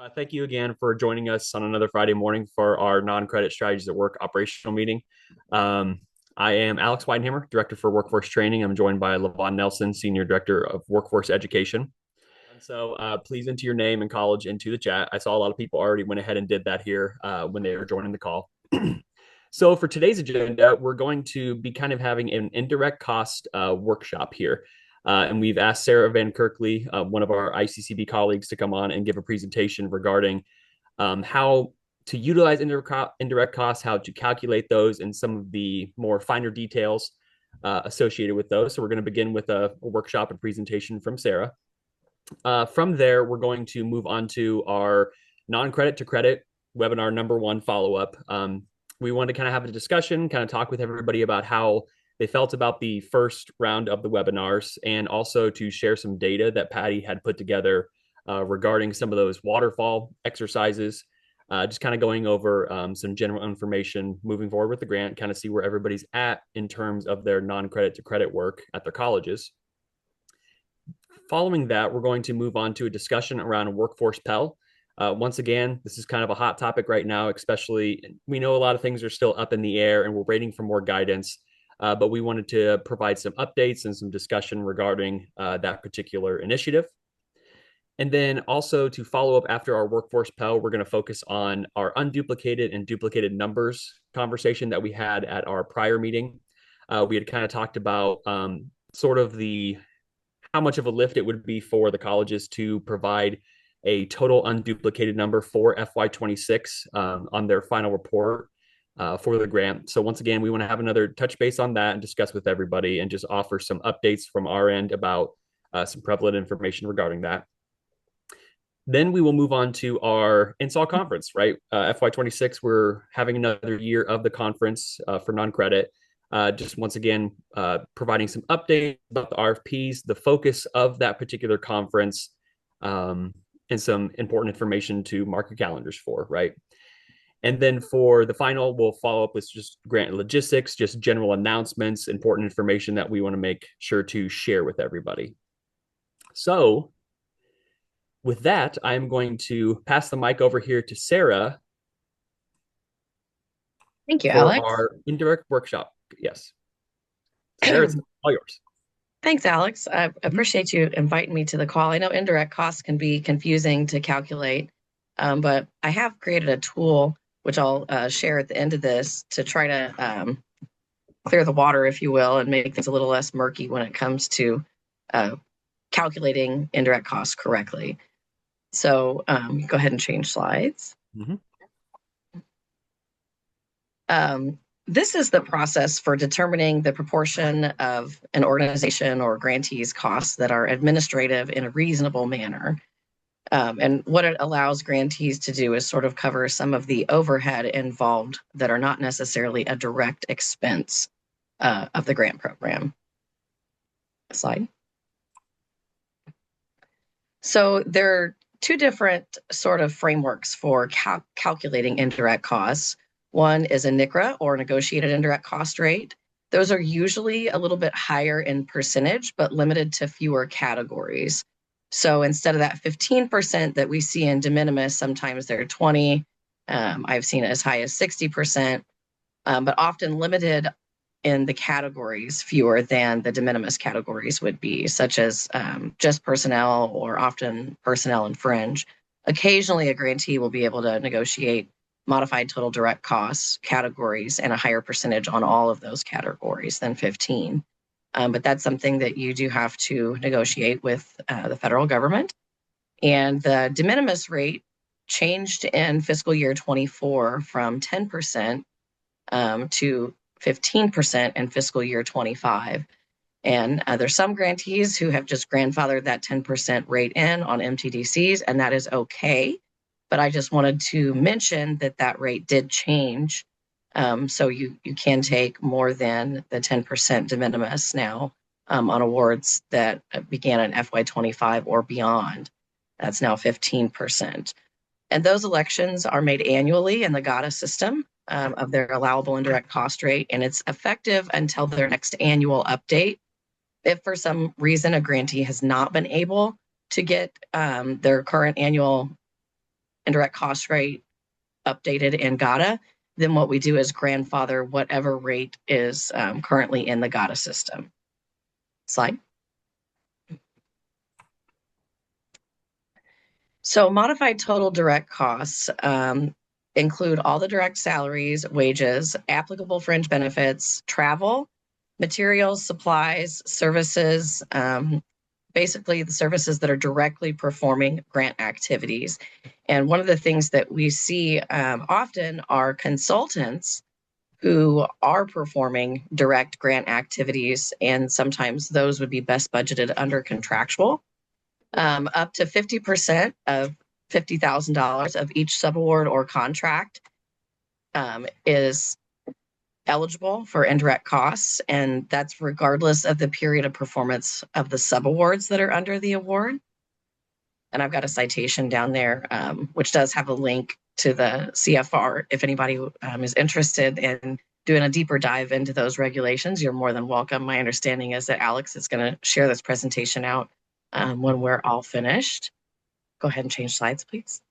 Thank you again for joining us on another Friday morning for our non-credit strategies at work operational meeting. Um, I am Alex Weidenhammer, Director for Workforce Training. I'm joined by Levon Nelson, Senior Director of Workforce Education. And so please enter your name and college into the chat. I saw a lot of people already went ahead and did that here when they were joining the call. So for today's agenda, we're going to be kind of having an indirect cost workshop here. And we've asked Sarah Van Kirkley, one of our ICCB colleagues, to come on and give a presentation regarding how to utilize indirect costs, how to calculate those, and some of the more finer details associated with those. So we're going to begin with a workshop and presentation from Sarah. From there, we're going to move on to our non-credit to credit webinar number one follow-up. We wanted to kind of have a discussion, kind of talk with everybody about how they felt about the first round of the webinars, and also to share some data that Patty had put together regarding some of those waterfall exercises, just kind of going over some general information moving forward with the grant, kind of see where everybody's at in terms of their non-credit to credit work at their colleges. Following that, we're going to move on to a discussion around workforce Pell. Once again, this is kind of a hot topic right now, especially we know a lot of things are still up in the air and we're waiting for more guidance, but we wanted to provide some updates and some discussion regarding that particular initiative. And then also to follow up after our workforce Pell, we're going to focus on our unduplicated and duplicated numbers conversation that we had at our prior meeting. We had kind of talked about sort of how much of a lift it would be for the colleges to provide a total unduplicated number for FY26 on their final report for the grant. So once again, we want to have another touch base on that and discuss with everybody and just offer some updates from our end about some prevalent information regarding that. Then we will move on to our NSAW conference, right? FY26, we're having another year of the conference for non-credit. Just once again, providing some updates about the RFPs, the focus of that particular conference, and some important information to mark your calendars for, right? And then for the final, we'll follow up with just grant logistics, just general announcements, important information that we want to make sure to share with everybody. So with that, I'm going to pass the mic over here to Sarah. Thank you, for Alex. our indirect workshop. Yes. Sarah, it's all yours. Thanks, Alex. I appreciate you inviting me to the call. I know indirect costs can be confusing to calculate, but I have created a tool, which I'll share at the end of this, to try to clear the water, if you will, and make things a little less murky when it comes to calculating indirect costs correctly. So go ahead and change slides. This is the process for determining the proportion of an organization or grantee's costs that are administrative in a reasonable manner. And what it allows grantees to do is sort of cover some of the overhead involved that are not necessarily a direct expense of the grant program. Slide. So there are two different sort of frameworks for calculating indirect costs. One is a NICRA, or negotiated indirect cost rate. Those are usually a little bit higher in percentage, but limited to fewer categories. So instead of that 15% that we see in de minimis, sometimes they're 20. I've seen it as high as 60%, but often limited in the categories, fewer than the de minimis categories would be, such as just personnel or often personnel and fringe. Occasionally, a grantee will be able to negotiate modified total direct costs categories and a higher percentage on all of those categories than 15. But that's something that you do have to negotiate with the federal government. And the de minimis rate changed in fiscal year 24 from 10% to 15% in fiscal year 25. And there's some grantees who have just grandfathered that 10% rate in on MTDCs, and that is okay. But I just wanted to mention that that rate did change. So you can take more than the 10% de minimis now on awards that began in FY25 or beyond. That's now 15%. And those elections are made annually in the GATA system of their allowable indirect cost rate, and it's effective until their next annual update. If for some reason a grantee has not been able to get their current annual indirect cost rate updated in GATA, then what we do is grandfather whatever rate is currently in the GATA system. Slide. So modified total direct costs include all the direct salaries, wages, applicable fringe benefits, travel, materials, supplies, services, basically the services that are directly performing grant activities. And one of the things that we see often are consultants who are performing direct grant activities, and sometimes those would be best budgeted under contractual. Up to 50% of $50,000 of each subaward or contract is eligible for indirect costs, and that's regardless of the period of performance of the subawards that are under the award. And I've got a citation down there, which does have a link to the CFR. If anybody is interested in doing a deeper dive into those regulations, you're more than welcome. My understanding is that Alex is going to share this presentation out when we're all finished. Go ahead and change slides, please.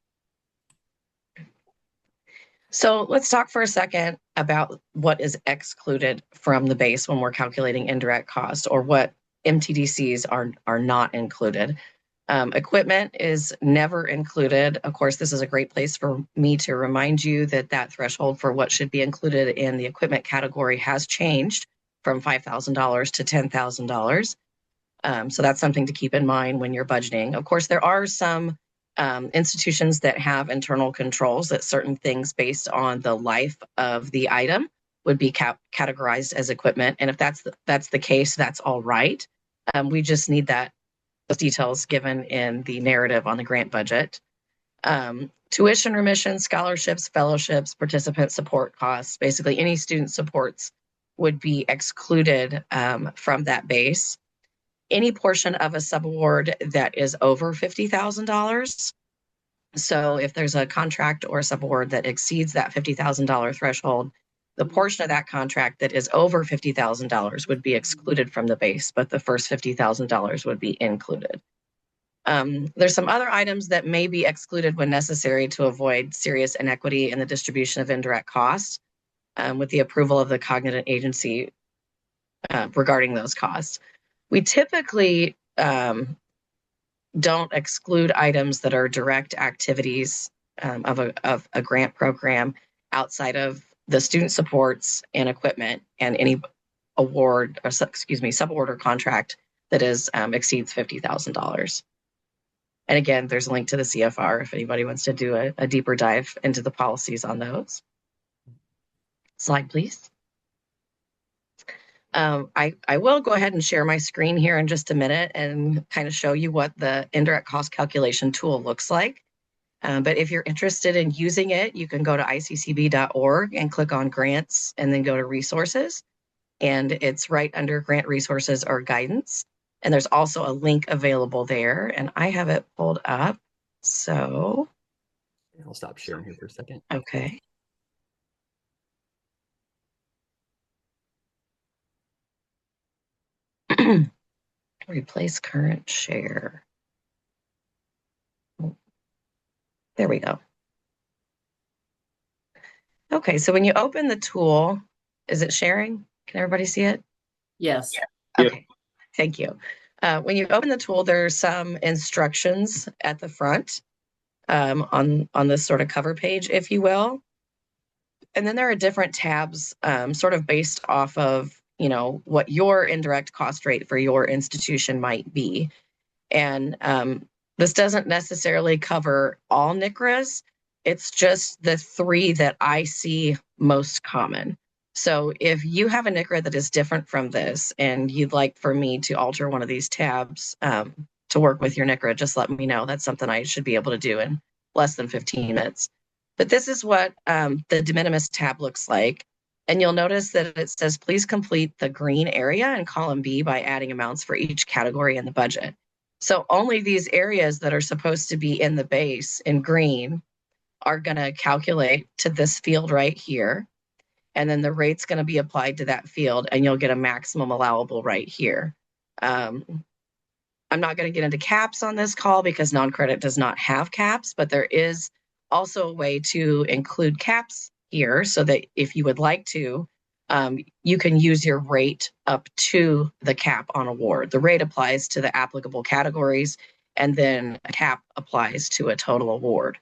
So let's talk for a second about what is excluded from the base when we're calculating indirect cost, or what MTDCs are not included. Equipment is never included. Of course, this is a great place for me to remind you that that threshold for what should be included in the equipment category has changed from $5,000 to $10,000. So that's something to keep in mind when you're budgeting. Of course, there are some institutions that have internal controls that certain things based on the life of the item would be categorized as equipment. And if that's the case, that's all right. We just need those details given in the narrative on the grant budget. Tuition remissions, scholarships, fellowships, participant support costs, basically any student supports would be excluded from that base. Any portion of a subaward that is over $50,000. So if there's a contract or a subaward that exceeds that $50,000 threshold, the portion of that contract that is over $50,000 would be excluded from the base, but the first $50,000 would be included. There's some other items that may be excluded when necessary to avoid serious inequity in the distribution of indirect costs, with the approval of the cognizant agency regarding those costs. We typically don't exclude items that are direct activities of a grant program outside of the student supports and equipment and any award, or subaward or contract that exceeds $50,000. And again, there's a link to the CFR if anybody wants to do a deeper dive into the policies on those. Slide, please. I will go ahead and share my screen here in just a minute and kind of show you what the indirect cost calculation tool looks like. But if you're interested in using it, you can go to iccb.org and click on grants and then go to resources. And it's right under grant resources or guidance. And there's also a link available there, and I have it pulled up. So I'll stop sharing here for a second. Okay. Replace current share. There we go. Okay, so when you open the tool, is it sharing? Can everybody see it? Yes. Okay, thank you. When you open the tool, there's some instructions at the front on this sort of cover page, if you will. And then there are different tabs sort of based off of, what your indirect cost rate for your institution might be. And this doesn't necessarily cover all NCRAs. It's just the three that I see most common. So if you have a NCRA that is different from this and you'd like for me to alter one of these tabs to work with your NCRA, just let me know. That's something I should be able to do in less than 15 minutes. But this is what the de minimis tab looks like. And you'll notice that it says, please complete the green area in column B by adding amounts for each category in the budget. So only these areas that are supposed to be in the base in green are going to calculate to this field right here. And then the rate's going to be applied to that field, and you'll get a maximum allowable right here. I'm not going to get into caps on this call because non-credit does not have caps, but there is also a way to include caps here so that if you would like to, you can use your rate up to the cap on award. The rate applies to the applicable categories, and then a cap applies to a total award.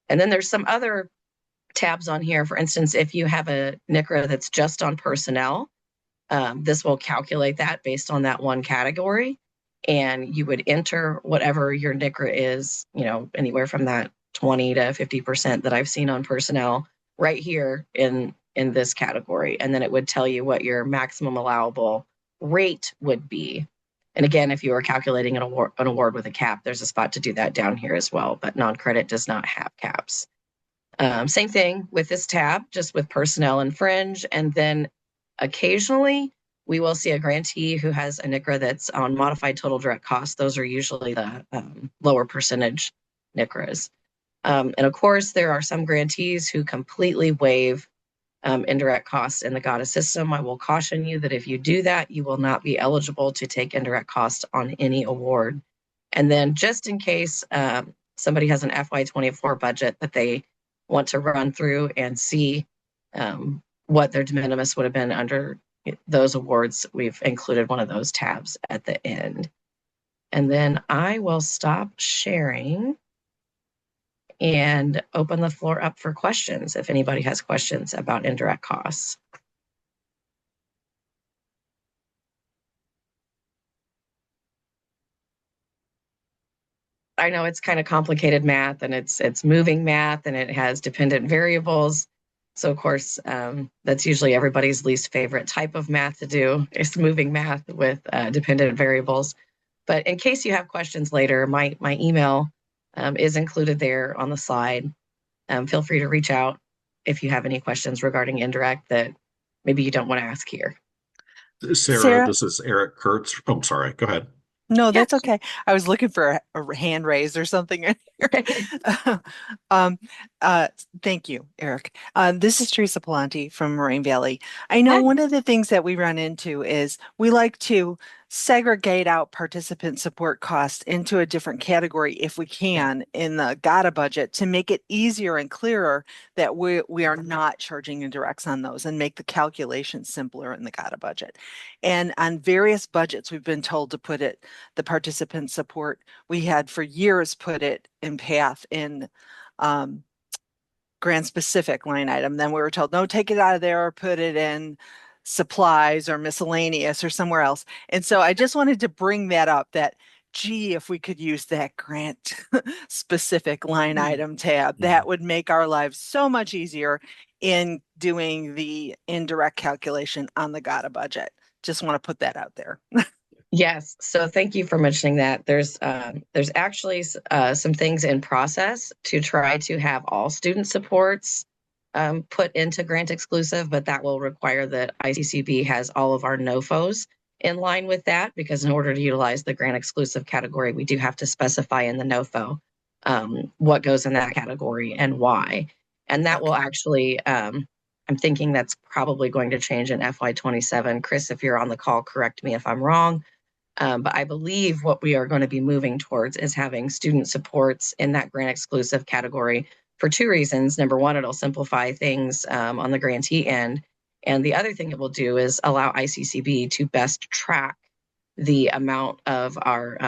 And then there's some other tabs on here. For instance, if you have a NCRA that's just on personnel, this will calculate that based on that one category. And you would enter whatever your NCRA is, anywhere from that 20 to 50% that I've seen on personnel right here in this category. And then it would tell you what your maximum allowable rate would be. And again, if you are calculating an award with a cap, there's a spot to do that down here as well, but non-credit does not have caps. Same thing with this tab, just with personnel and fringe. And then occasionally we will see a grantee who has a NCRA that's on modified total direct costs. Those are usually the lower percentage NCRAs. And of course, there are some grantees who completely waive indirect costs in the GATA system. I will caution you that if you do that, you will not be eligible to take indirect cost on any award. And then just in case somebody has an FY24 budget that they want to run through and see what their de minimis would have been under those awards, we've included one of those tabs at the end. And then I will stop sharing and open the floor up for questions if anybody has questions about indirect costs. I know it's kind of complicated math, and it's moving math, and it has dependent variables. So of course, that's usually everybody's least favorite type of math to do, is moving math with dependent variables. But in case you have questions later, my email is included there on the slide. Feel free to reach out if you have any questions regarding indirect that maybe you don't want to ask here. Sarah, this is Eric Kurtz. Oh, sorry. Go ahead. No, that's okay. I was looking for a hand raise or something in here. um, Thank you, Eric. This is Teresa Palante from Moraine Valley. I know one of the things that we run into is we like to segregate out participant support costs into a different category if we can in the GATA budget to make it easier and clearer that we are not charging indirects on those and make the calculation simpler in the GATA budget. And on various budgets, we've been told to put it, the participant support, we had for years put it in PATH in grant specific line item. Then we were told, no, take it out of there or put it in supplies or miscellaneous or somewhere else. And so I just wanted to bring that up that, gee, if we could use that grant specific line item tab, that would make our lives so much easier in doing the indirect calculation on the GATA budget. Just want to put that out there. Yes, so thank you for mentioning that. There's actually some things in process to try to have all student supports put into grant exclusive, but that will require that ICCB has all of our NOFOs in line with that, because in order to utilize the grant exclusive category, we do have to specify in the NOFO what goes in that category and why. And that will actually, I'm thinking that's probably going to change in FY27. Chris, if you're on the call, correct me if I'm wrong. But I believe what we are going to be moving towards is having student supports in that grant exclusive category for two reasons. Number one, it'll simplify things on the grantee end. And the other thing it will do is allow ICCB to best track the amount of our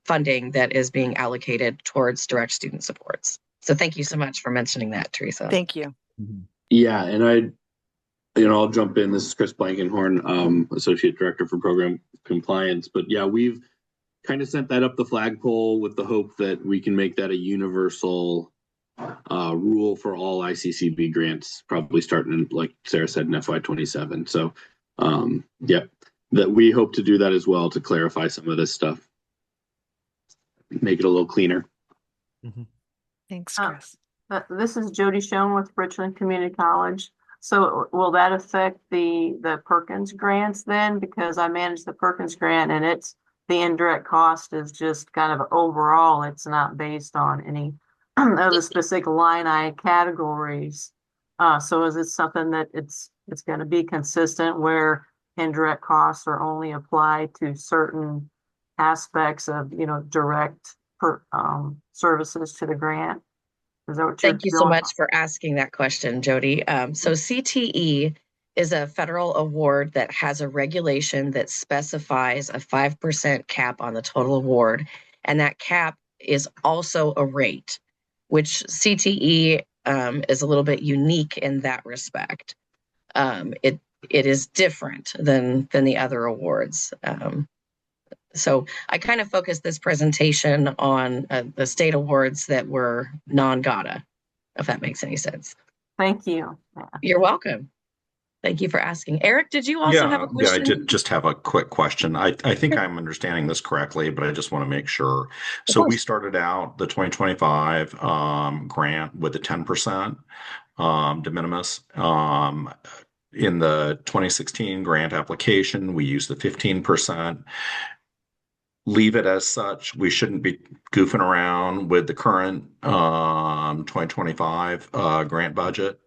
funding that is being allocated towards direct student supports. So thank you so much for mentioning that, Teresa. Thank you. Yeah, and I'll jump in. This is Chris Blankenhorn, Associate Director for Program Compliance. But yeah, we've kind of sent that up the flagpole with the hope that we can make that a universal rule for all ICCB grants, probably starting in, like Sarah said, in FY27. So, that we hope to do that as well to clarify some of this stuff, make it a little cleaner. Thanks, Chris. This is Jody Schoen with Richland Community College. So will that affect the Perkins grants then? Because I manage the Perkins grant, and it's the indirect cost is just kind of overall. It's not based on any of the specific line item categories. So is it something that it's going to be consistent where indirect costs are only applied to certain aspects of direct services to the grant? Is that what Thank you so going much for asking that question, Jody. So CTE is a federal award that has a regulation that specifies a 5% cap on the total award. And that cap is also a rate, which CTE is a little bit unique in that respect. It is different than the other awards. So I kind of focused this presentation on the state awards that were non-GATA, if that makes any sense. Thank you. Yeah. You're welcome. Thank you for asking. Eric, did you also have a question? I did just have a quick question. I think I'm understanding this correctly, but I just want to make sure. So we started out the 2025 grant with the 10% de minimis. In the 2016 grant application, we used the 15%. Leave it as such. We shouldn't be goofing around with the current 2025 grant budget.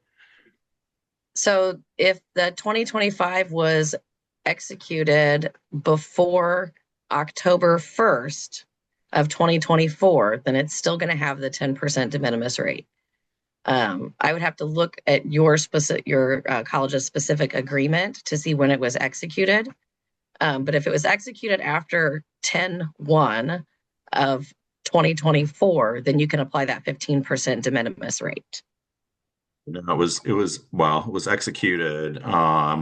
So if the 2025 was executed before October 1st of 2024, then it's still going to have the 10% de minimis rate. I would have to look at your college's specific agreement to see when it was executed. But if it was executed after 10/1 of 2024, then you can apply that 15% de minimis rate. No, it was executed.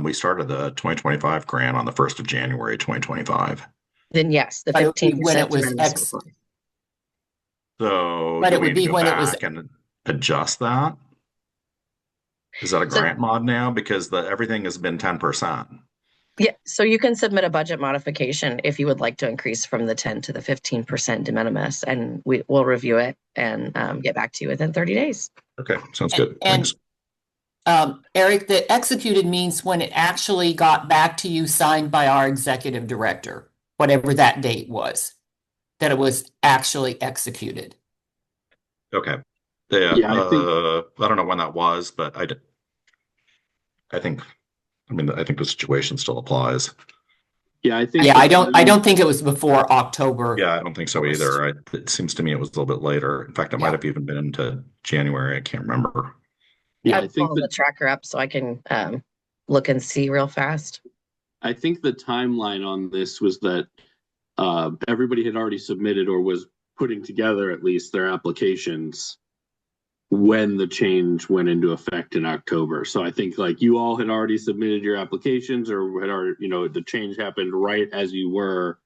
We started the 2025 grant on the 1st of January 2025. Then yes, the But it would be 15% when it de was minimis will apply. So But do it we would need to be go when it was back and adjust that? Is that a So- grant mod now? Because everything has been 10%. Yeah, so you can submit a budget modification if you would like to increase from the 10 to the 15% de minimis, and we'll review it and get back to you within 30 days. Okay, sounds good. And Thanks. Eric, the executed means when it actually got back to you, signed by our executive director, whatever that date was, that it was actually executed. Okay. Yeah, Yeah, I don't know when that was, but I think the situation still applies. Yeah, I think. Yeah, I don't think it was before October. Yeah, I don't think so 1st. either. It seems to me it was a little bit later. In fact, it might have even been into January. I can't remember. Yeah, I'll pull the tracker up so I can look and see real fast. I think the timeline on this was that everybody had already submitted or was putting together at least their applications when the change went into effect in October. So I think like you all had already submitted your applications or had already, the change happened right as you were.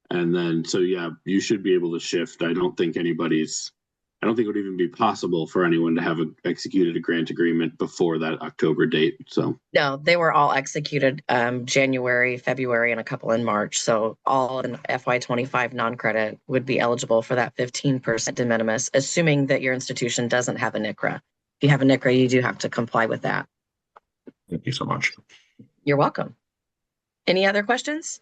And then, so yeah, you should be able to shift. I don't think it would even be possible for anyone to have executed a grant agreement before that October date. So No, they were all executed January, February, and a couple in March. So all in FY25 non-credit would be eligible for that 15% de minimis, assuming that your institution doesn't have a NCRA. If you have a NCRA, you do have to comply with that. Thank you so much. You're welcome. Any other questions?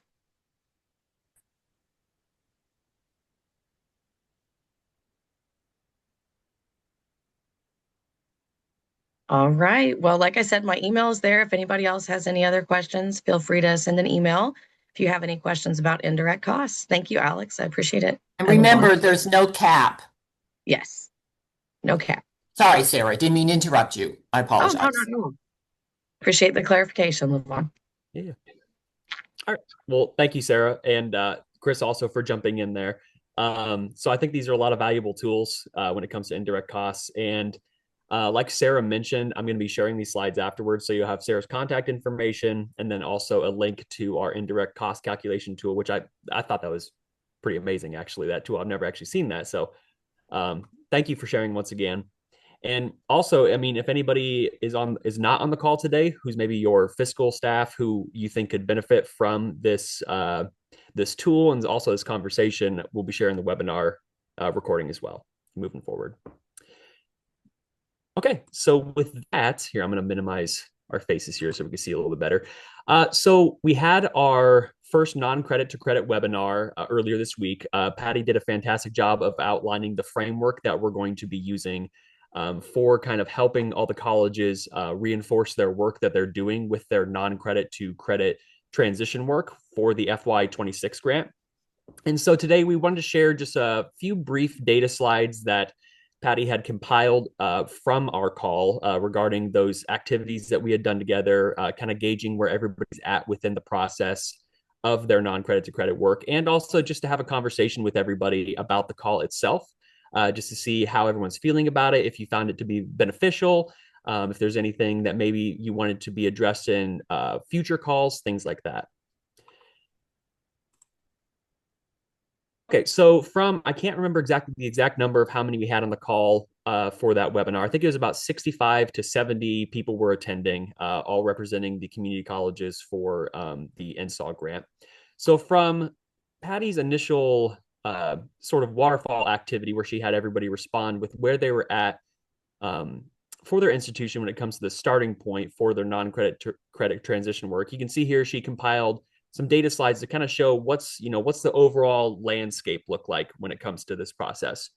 All right. Well, like I said, my email is there. If anybody else has any other questions, feel free to send an email if you have any questions about indirect costs. Thank you, Alex. I appreciate it. And remember, there's no cap. Yes. No cap. Sorry, Sarah, didn't mean to interrupt you. I apologize. Oh, no. Appreciate the clarification, LeVon. Yeah. All right. Well, thank you, Sarah, and Chris also for jumping in there. So I think these are a lot of valuable tools when it comes to indirect costs. And like Sarah mentioned, I'm going to be sharing these slides afterwards. So you'll have Sarah's contact information and then also a link to our indirect cost calculation tool, which I thought that was pretty amazing, actually, that tool. I've never actually seen that. So thank you for sharing once again. And also, I mean, if anybody is not on the call today, who's maybe your fiscal staff who you think could benefit from this this tool and also this conversation, we'll be sharing the webinar recording as well moving forward. Okay, so with that, here, I'm going to minimize our faces here so we can see a little bit better. So we had our first non-credit to credit webinar earlier this week. Patty did a fantastic job of outlining the framework that we're going to be using for kind of helping all the colleges reinforce their work that they're doing with their non-credit to credit transition work for the FY26 grant. And so today we wanted to share just a few brief data slides that Patty had compiled from our call regarding those activities that we had done together, kind of gauging where everybody's at within the process of their non-credit to credit work, and also just to have a conversation with everybody about the call itself, just to see how everyone's feeling about it, if you found it to be beneficial, if there's anything that maybe you wanted to be addressed in future calls, things like that. Okay, so I can't remember exactly the exact number of how many we had on the call for that webinar. I think it was about 65 to 70 people were attending, all representing the community colleges for the NSAW grant. So from Patty's initial sort of waterfall activity where she had everybody respond with where they were at for their institution when it comes to the starting point for their non-credit credit transition work, you can see here she compiled some data slides to kind of show what's the overall landscape look like when it comes to this process.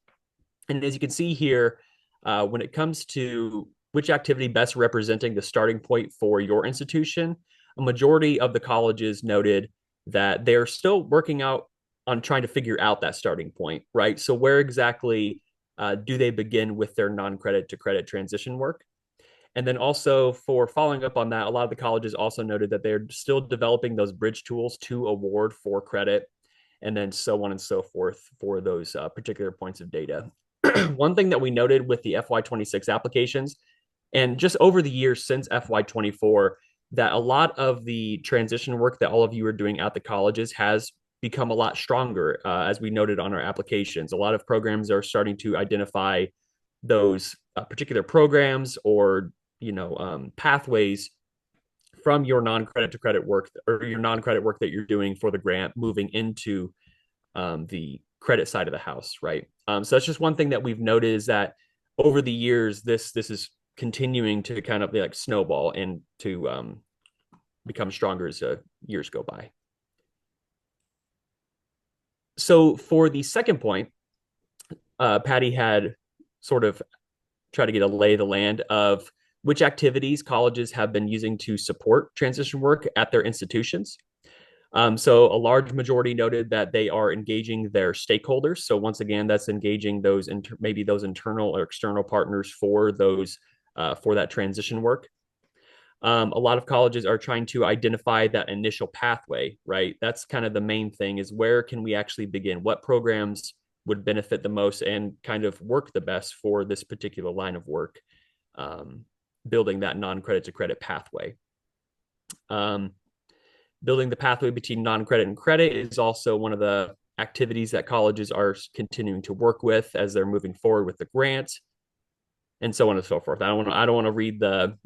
And as you can see here, when it comes to which activity best representing the starting point for your institution, a majority of the colleges noted that they're still working out on trying to figure out that starting point, right? So where exactly do they begin with their non-credit to credit transition work? And then also for following up on that, a lot of the colleges also noted that they're still developing those bridge tools to award for credit, and then so on and so forth for those particular points of data. One thing that we noted with the FY26 applications, and just over the years since FY24, that a lot of the transition work that all of you are doing at the colleges has become a lot stronger, as we noted on our applications. A lot of programs are starting to identify those particular programs or pathways from your non-credit to credit work or your non-credit work that you're doing for the grant moving into the credit side of the house, right? So that's just one thing that we've noted is that over the years, this is continuing to kind of be like snowball and to become stronger as years go by. So for the second point, Patty had sort of tried to get a lay of the land of which activities colleges have been using to support transition work at their institutions. So a large majority noted that they are engaging their stakeholders. So once again, that's engaging those maybe those internal or external partners for those for that transition work. A lot of colleges are trying to identify that initial pathway, right? That's kind of the main thing is where can we actually begin? What programs would benefit the most and kind of work the best for this particular line of work, building that non-credit to credit pathway. Building the pathway between non-credit and credit is also one of the activities that colleges are continuing to work with as they're moving forward with the grant, and so on and so forth. I don't want to read the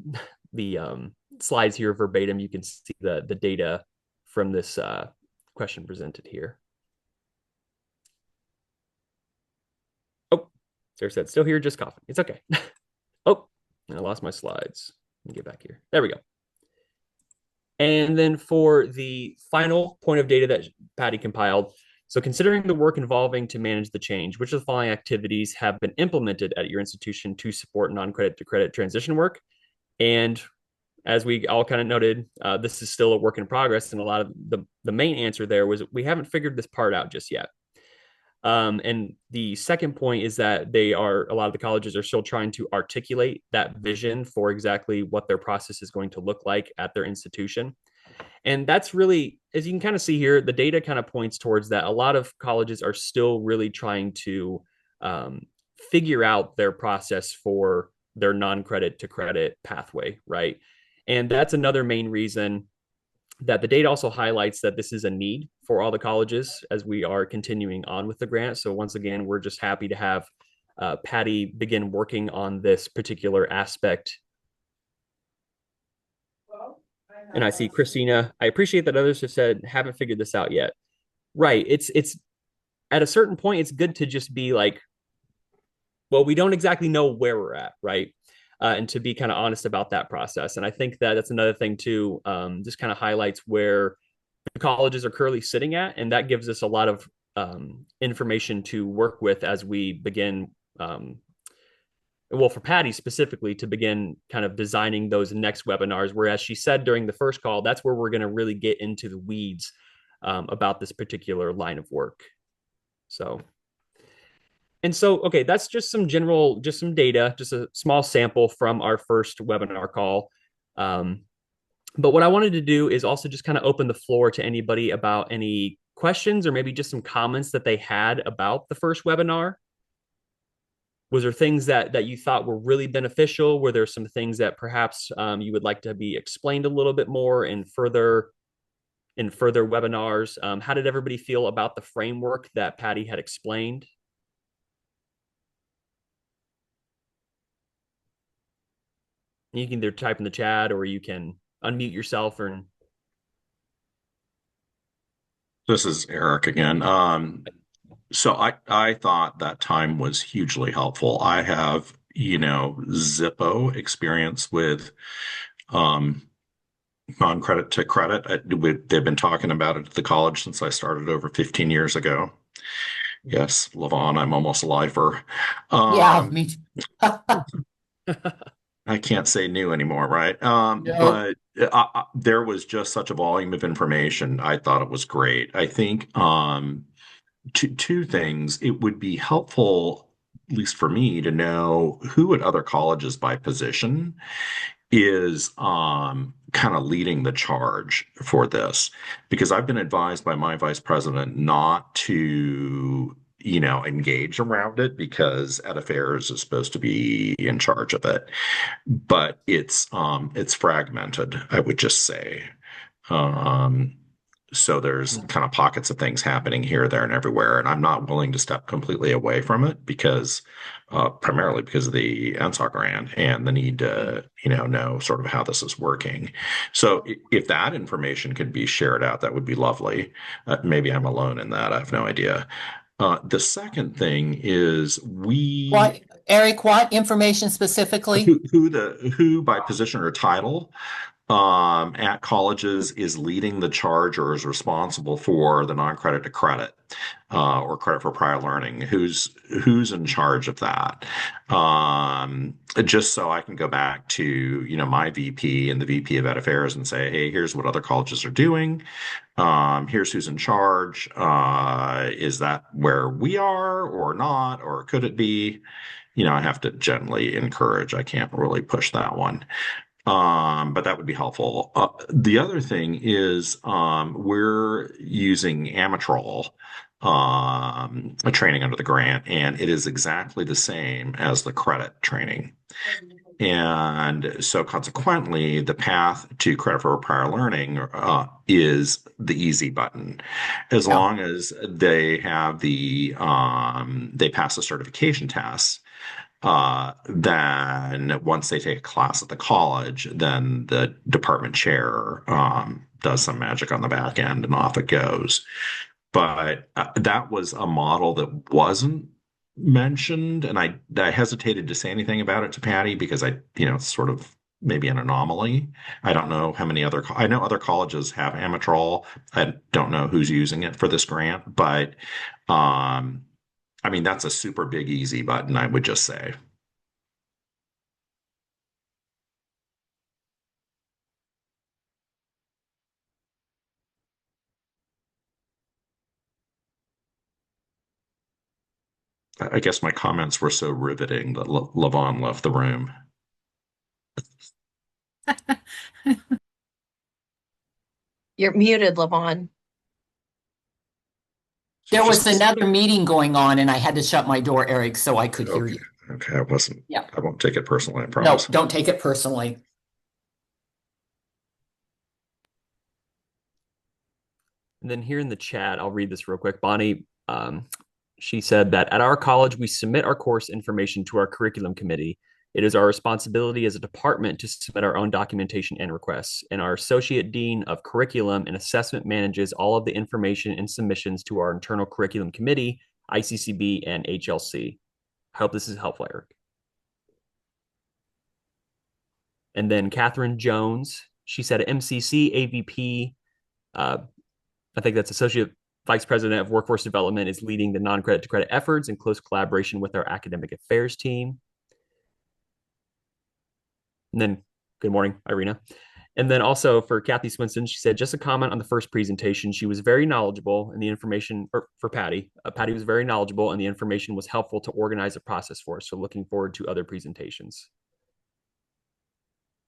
slides here verbatim. You can see the data from this question presented here. Oh, Sarah said, still here, just coughing. It's okay. Oh, I lost my slides. Let me get back here. There we go. And then for the final point of data that Patty compiled, so considering the work involving to manage the change, which of the following activities have been implemented at your institution to support non-credit to credit transition work? And as we all kind of noted, this is still a work in progress. And a lot of the main answer there was we haven't figured this part out just yet. And the second point is that a lot of the colleges are still trying to articulate that vision for exactly what their process is going to look like at their institution. And that's really, as you can kind of see here, the data kind of points towards that. A lot of colleges are still really trying to figure out their process for their non-credit to credit pathway, right? And that's another main reason that the data also highlights that this is a need for all the colleges as we are continuing on with the grant. So once again, we're just happy to have Patty begin working on this particular aspect. And I see Christina, I appreciate that others have said, haven't figured this out yet. Right. It's at a certain point, it's good to just be like, well, we don't exactly know where we're at, right? And to be kind of honest about that process. And I think that that's another thing too, just kind of highlights where the colleges are currently sitting at. And that gives us a lot of information to work with as we begin, well, for Patty specifically, to begin kind of designing those next webinars, whereas she said during the first call, that's where we're going to really get into the weeds about this particular line of work. So, And so, okay, that's just some general, just some data, just a small sample from our first webinar call. But what I wanted to do is also just kind of open the floor to anybody about any questions or maybe just some comments that they had about the first webinar. Was there things that you thought were really beneficial? Were there some things that perhaps you would like to be explained a little bit more in further webinars? How did everybody feel about the framework that Patty had explained? You can either type in the chat or you can unmute yourself or. This is Eric again. So I thought that time was hugely helpful. I have, Zippo experience with um, non-credit to credit. They've been talking about it at the college since I started over 15 years ago. Yes, Levon, I'm almost a lifer. Yeah, Um, me too. I can't say new anymore, right? No. But there was just such a volume of information. I thought it was great. I think two things. It would be helpful, at least for me, to know who at other colleges by position is kind of leading the charge for this, because I've been advised by my vice president not to, engage around it because Ed Affairs is supposed to be in charge of it. But it's fragmented, I would just say. Um, so there's kind of pockets of things happening here, there, and everywhere, and I'm not willing to step completely away from it because, primarily because of the NSAW grant and the need to, know sort of how this is working. So if that information could be shared out, that would be lovely. Maybe I'm alone in that. I have no idea. The second thing is What, Eric, what information specifically? who by position or title at colleges is leading the charge or is responsible for the non-credit to credit or credit for prior learning. Who's in charge of that? Just so I can go back to my VP and the VP of Ed Affairs and say, hey, here's what other colleges are doing. Here's who's in charge. Is that where we are or not, or could it be? I have to gently encourage. I can't really push that one. But that would be helpful. The other thing is we're using Amatrol training under the grant, and it is exactly the same as the credit training. And so consequently, the path to credit for prior learning is the easy button. As long as they have they pass the certification tests, then once they take a class at the college, then the department chair does some magic on the back end and off it goes. But that was a model that wasn't mentioned, and I hesitated to say anything about it to Patty because it's sort of maybe an anomaly. I don't know how many I know other colleges have Amatrol. I don't know who's using it for this grant, but I mean, that's a super big, easy button, I would just say. I guess my comments were so riveting that Levon left the room. You're muted, Levon. There was another meeting going on and I had to shut my door, Eric, so I could hear Okay. you. Okay, I wasn't. Yeah. I won't take it personally, I No, promise. don't take it personally. And then here in the chat, I'll read this real quick. Bonnie, she said that at our college, we submit our course information to our curriculum committee. It is our responsibility as a department to submit our own documentation and requests. And our associate dean of curriculum and assessment manages all of the information and submissions to our internal curriculum committee, ICCB, and HLC. I hope this is helpful, Eric. And then Catherine Jones, she said MCC, AVP, I think that's Associate Vice President of Workforce Development, is leading the non-credit to credit efforts in close collaboration with our academic affairs team. And then, good morning, Irina. And then also for Kathy Swinson, she said, just a comment on the first presentation. She was very knowledgeable and the information, or for Patty, Patty was very knowledgeable and the information was helpful to organize a process for us. So looking forward to other presentations.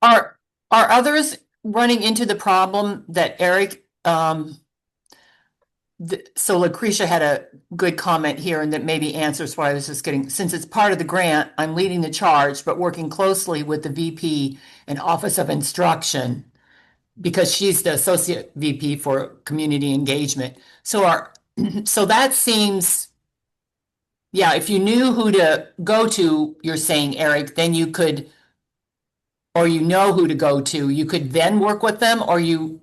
Are others running into the problem that Eric, so Lucretia had a good comment here and that maybe answers why I was just getting, since it's part of the grant, I'm leading the charge, but working closely with the VP and Office of Instruction because she's the Associate VP for Community Engagement. So so that seems, yeah, if you knew who to go to, you're saying, Eric, then you could, or you know who to go to, you could then work with them, or you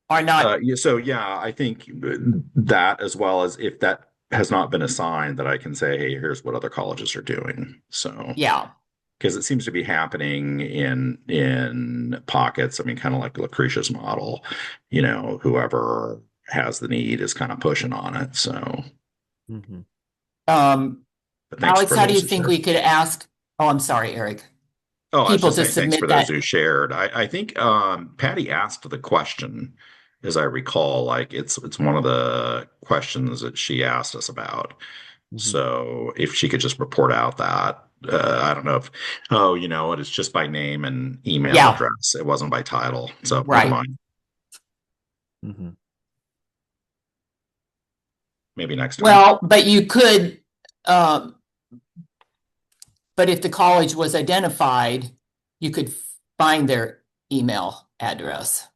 are not. So yeah, I think that as well as if that has not been assigned, that I can say, hey, here's what other colleges are doing. So Yeah. because it seems to be happening in pockets. I mean, kind of like Lucretia's model, whoever has the need is kind of pushing on it. So, Mm-hmm. but thanks Alex, for how do you those think we could ask? Oh, I'm sorry, Eric. Oh, I was People just to saying thanks submit for those that. who shared. I think Patty asked the question, as I recall, like it's one of the questions that she asked us about. Mm-hmm. So if she could just report out that, I don't know if, oh, you know what, it's just by name and email Yeah. address. It wasn't by title. So never Right. mind. Mm-hmm. Maybe next time. Well, but you could, but if the college was identified, you could find their email address,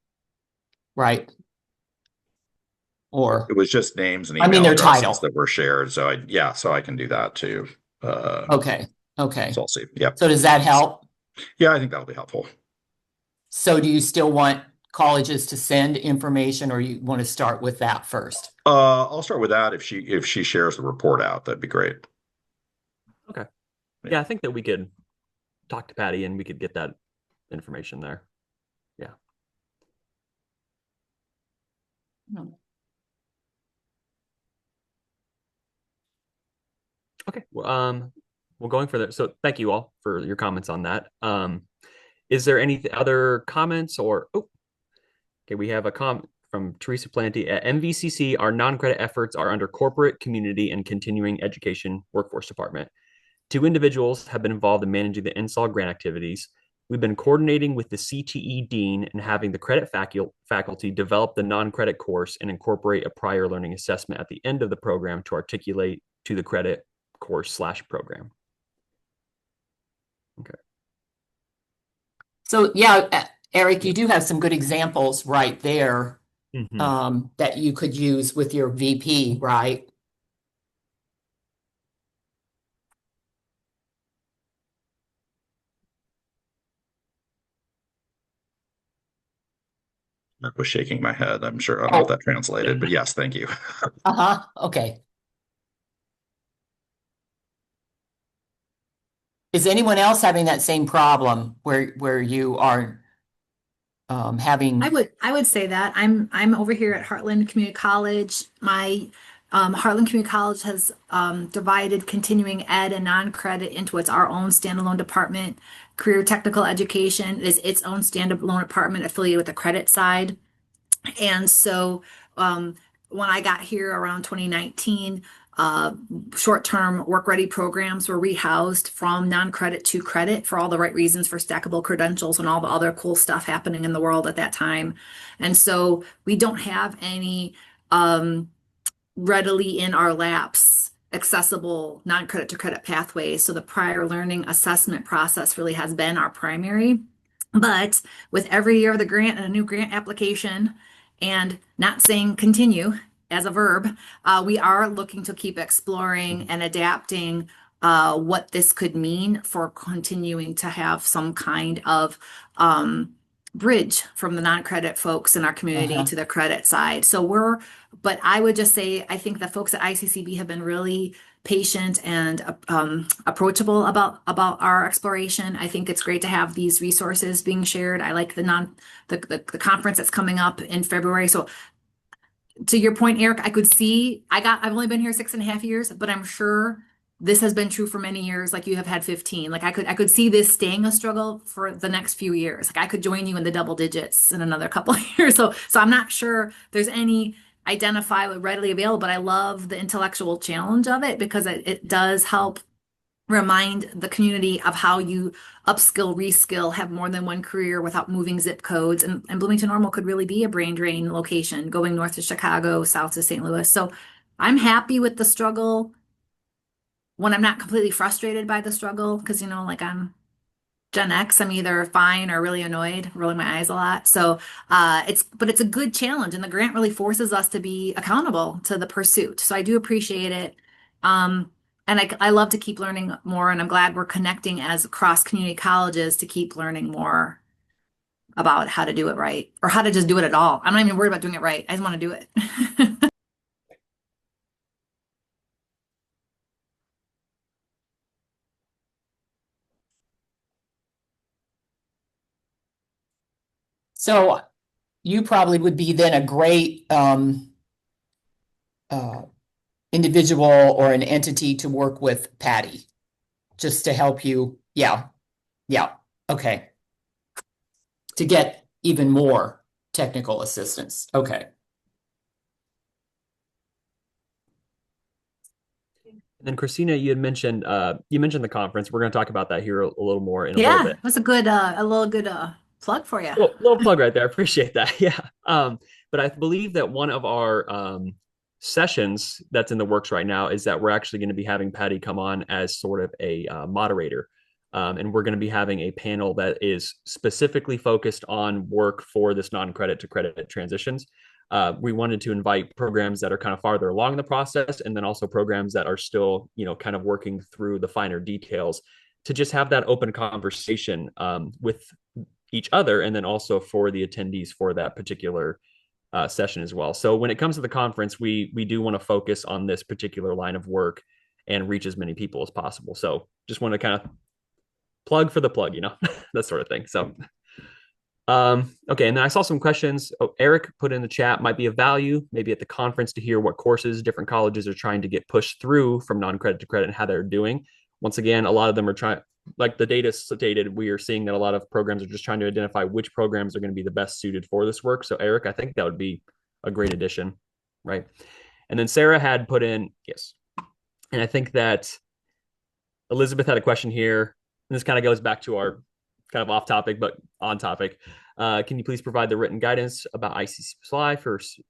right? Or It was just names and I mean email their addresses title. that were shared. So I can do that too. Okay. Okay. So I'll see. Yep. So does that help? Yeah, I think that'll be helpful. So do you still want colleges to send information, or you want to start with that first? I'll start with that. If she shares the report out, that'd be great. Okay. Yeah, I think that we could talk to Patty and we could get that information there. Yeah. Okay. Well, we're going for that. So thank you all for your comments on that. Is there any other comments or, okay, we have a comment from Teresa Planty. At MVCC, our non-credit efforts are under corporate, community, and continuing education workforce department. 2 individuals have been involved in managing the NSAW grant activities. We've been coordinating with the CTE dean and having the credit faculty develop the non-credit course and incorporate a prior learning assessment at the end of the program to articulate to the credit course/program. Okay. So yeah, Eric, you do have some good examples right there, that you could use with your VP, right? I was shaking my head. I'm sure. I don't know if that translated, but yes, thank you. Okay. Is anyone else having that same problem where you are having? I would say that I'm over here at Heartland Community College. My Heartland Community College has divided continuing ed and non-credit into our own standalone department. Career Technical Education is its own standalone department affiliated with the credit side. And so when I got here around 2019, short-term work-ready programs were rehoused from non-credit to credit for all the right reasons, for stackable credentials and all the other cool stuff happening in the world at that time. And so we don't have any readily in our laps accessible non-credit to credit pathways. So the prior learning assessment process really has been our primary. But with every year of the grant and a new grant application, and not saying continue as a verb, we are looking to keep exploring and adapting what this could mean for continuing to have some kind of bridge from the non-credit folks in our community to the credit side. But I would just say, I think the folks at ICCB have been really patient and approachable about our exploration. I think it's great to have these resources being shared. I like the conference that's coming up in February. So to your point, Eric, I could see, I've only been here 6.5 years, but I'm sure this has been true for many years, like you have had 15. Like I could see this staying a struggle for the next few years. Like I could join you in the double digits in another couple of years. So I'm not sure there's any identifiable readily available, but I love the intellectual challenge of it because it does help remind the community of how you upskill, reskill, have more than one career without moving zip codes. And Bloomington Normal could really be a brain drain location, going north to Chicago, south to St. Louis. So I'm happy with the struggle when I'm not completely frustrated by the struggle, because, like I'm Gen X, I'm either fine or really annoyed, rolling my eyes a lot. So but it's a good challenge, and the grant really forces us to be accountable to the pursuit. So I do appreciate it. And I love to keep learning more, and I'm glad we're connecting as cross community colleges to keep learning more about how to do it right, or how to just do it at all. I'm not even worried about doing it right. I just want to do it. So you probably would be then a great uh, individual or an entity to work with Patty, just to help you. Yeah, yeah, okay. To get even more technical assistance. Okay. And then Christina, you mentioned the conference. We're going to talk about that here a little more in a little Yeah, bit. it was a little good plug for you. Little plug right there. I appreciate that. Yeah. But I believe that one of our sessions that's in the works right now is that we're actually going to be having Patty come on as sort of a moderator. And we're going to be having a panel that is specifically focused on work for this non-credit to credit transitions. We wanted to invite programs that are kind of farther along the process, and then also programs that are still, kind of working through the finer details, to just have that open conversation with each other, and then also for the attendees for that particular session as well. So when it comes to the conference, we do want to focus on this particular line of work and reach as many people as possible. So just want to kind of plug for the plug, that sort of thing. So okay, and then I saw some questions. Eric put in the chat, might be of value maybe at the conference to hear what courses different colleges are trying to get pushed through from non-credit to credit and how they're doing. Once again, a lot of them are trying, like the data stated, we are seeing that a lot of programs are just trying to identify which programs are going to be the best suited for this work. So Eric, I think that would be a great addition, right? And then Sarah had put in, yes. And I think that Elizabeth had a question here, and this kind of goes back to our kind of off topic, but on topic. Can you please provide the written guidance about ICC supply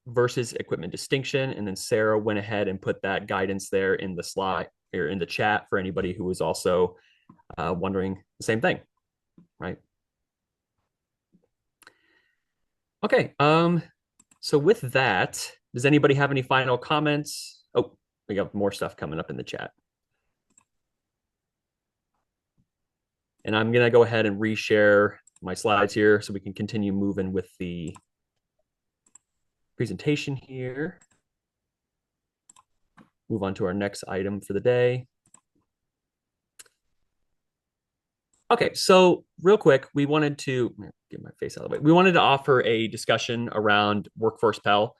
versus equipment distinction? And then Sarah went ahead and put that guidance there in the slide or in the chat for anybody who was also wondering the same thing, right? Okay. So with that, does anybody have any final comments? Oh, we got more stuff coming up in the chat. And I'm going to go ahead and reshare my slides here so we can continue moving with the presentation here. Move on to our next item for the day. Okay, so real quick, we wanted to get my face out of the way. We wanted to offer a discussion around Workforce Pell.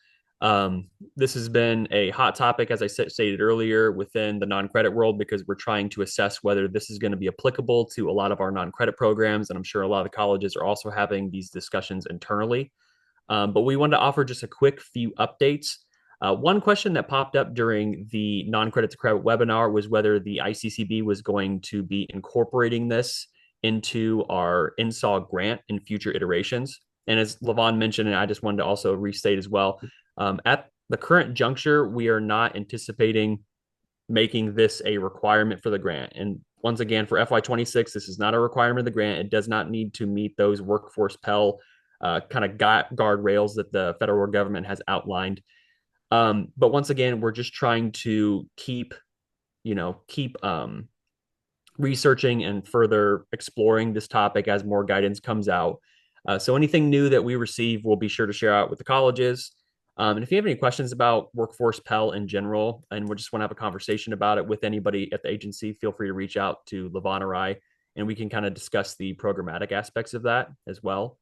This has been a hot topic, as I stated earlier, within the non-credit world, because we're trying to assess whether this is going to be applicable to a lot of our non-credit programs. And I'm sure a lot of the colleges are also having these discussions internally. But we wanted to offer just a quick few updates. One question that popped up during the non-credit to credit webinar was whether the ICCB was going to be incorporating this into our NSAW grant in future iterations. And as Levon mentioned, and I just wanted to also restate as well, at the current juncture, we are not anticipating making this a requirement for the grant. And once again, for FY26, this is not a requirement of the grant. It does not need to meet those Workforce Pell kind of guardrails that the federal government has outlined. But once again, we're just trying to keep researching and further exploring this topic as more guidance comes out. So anything new that we receive, we'll be sure to share out with the colleges. And if you have any questions about Workforce Pell in general, and we just want to have a conversation about it with anybody at the agency, feel free to reach out to Levon or I, and we can kind of discuss the programmatic aspects of that as well.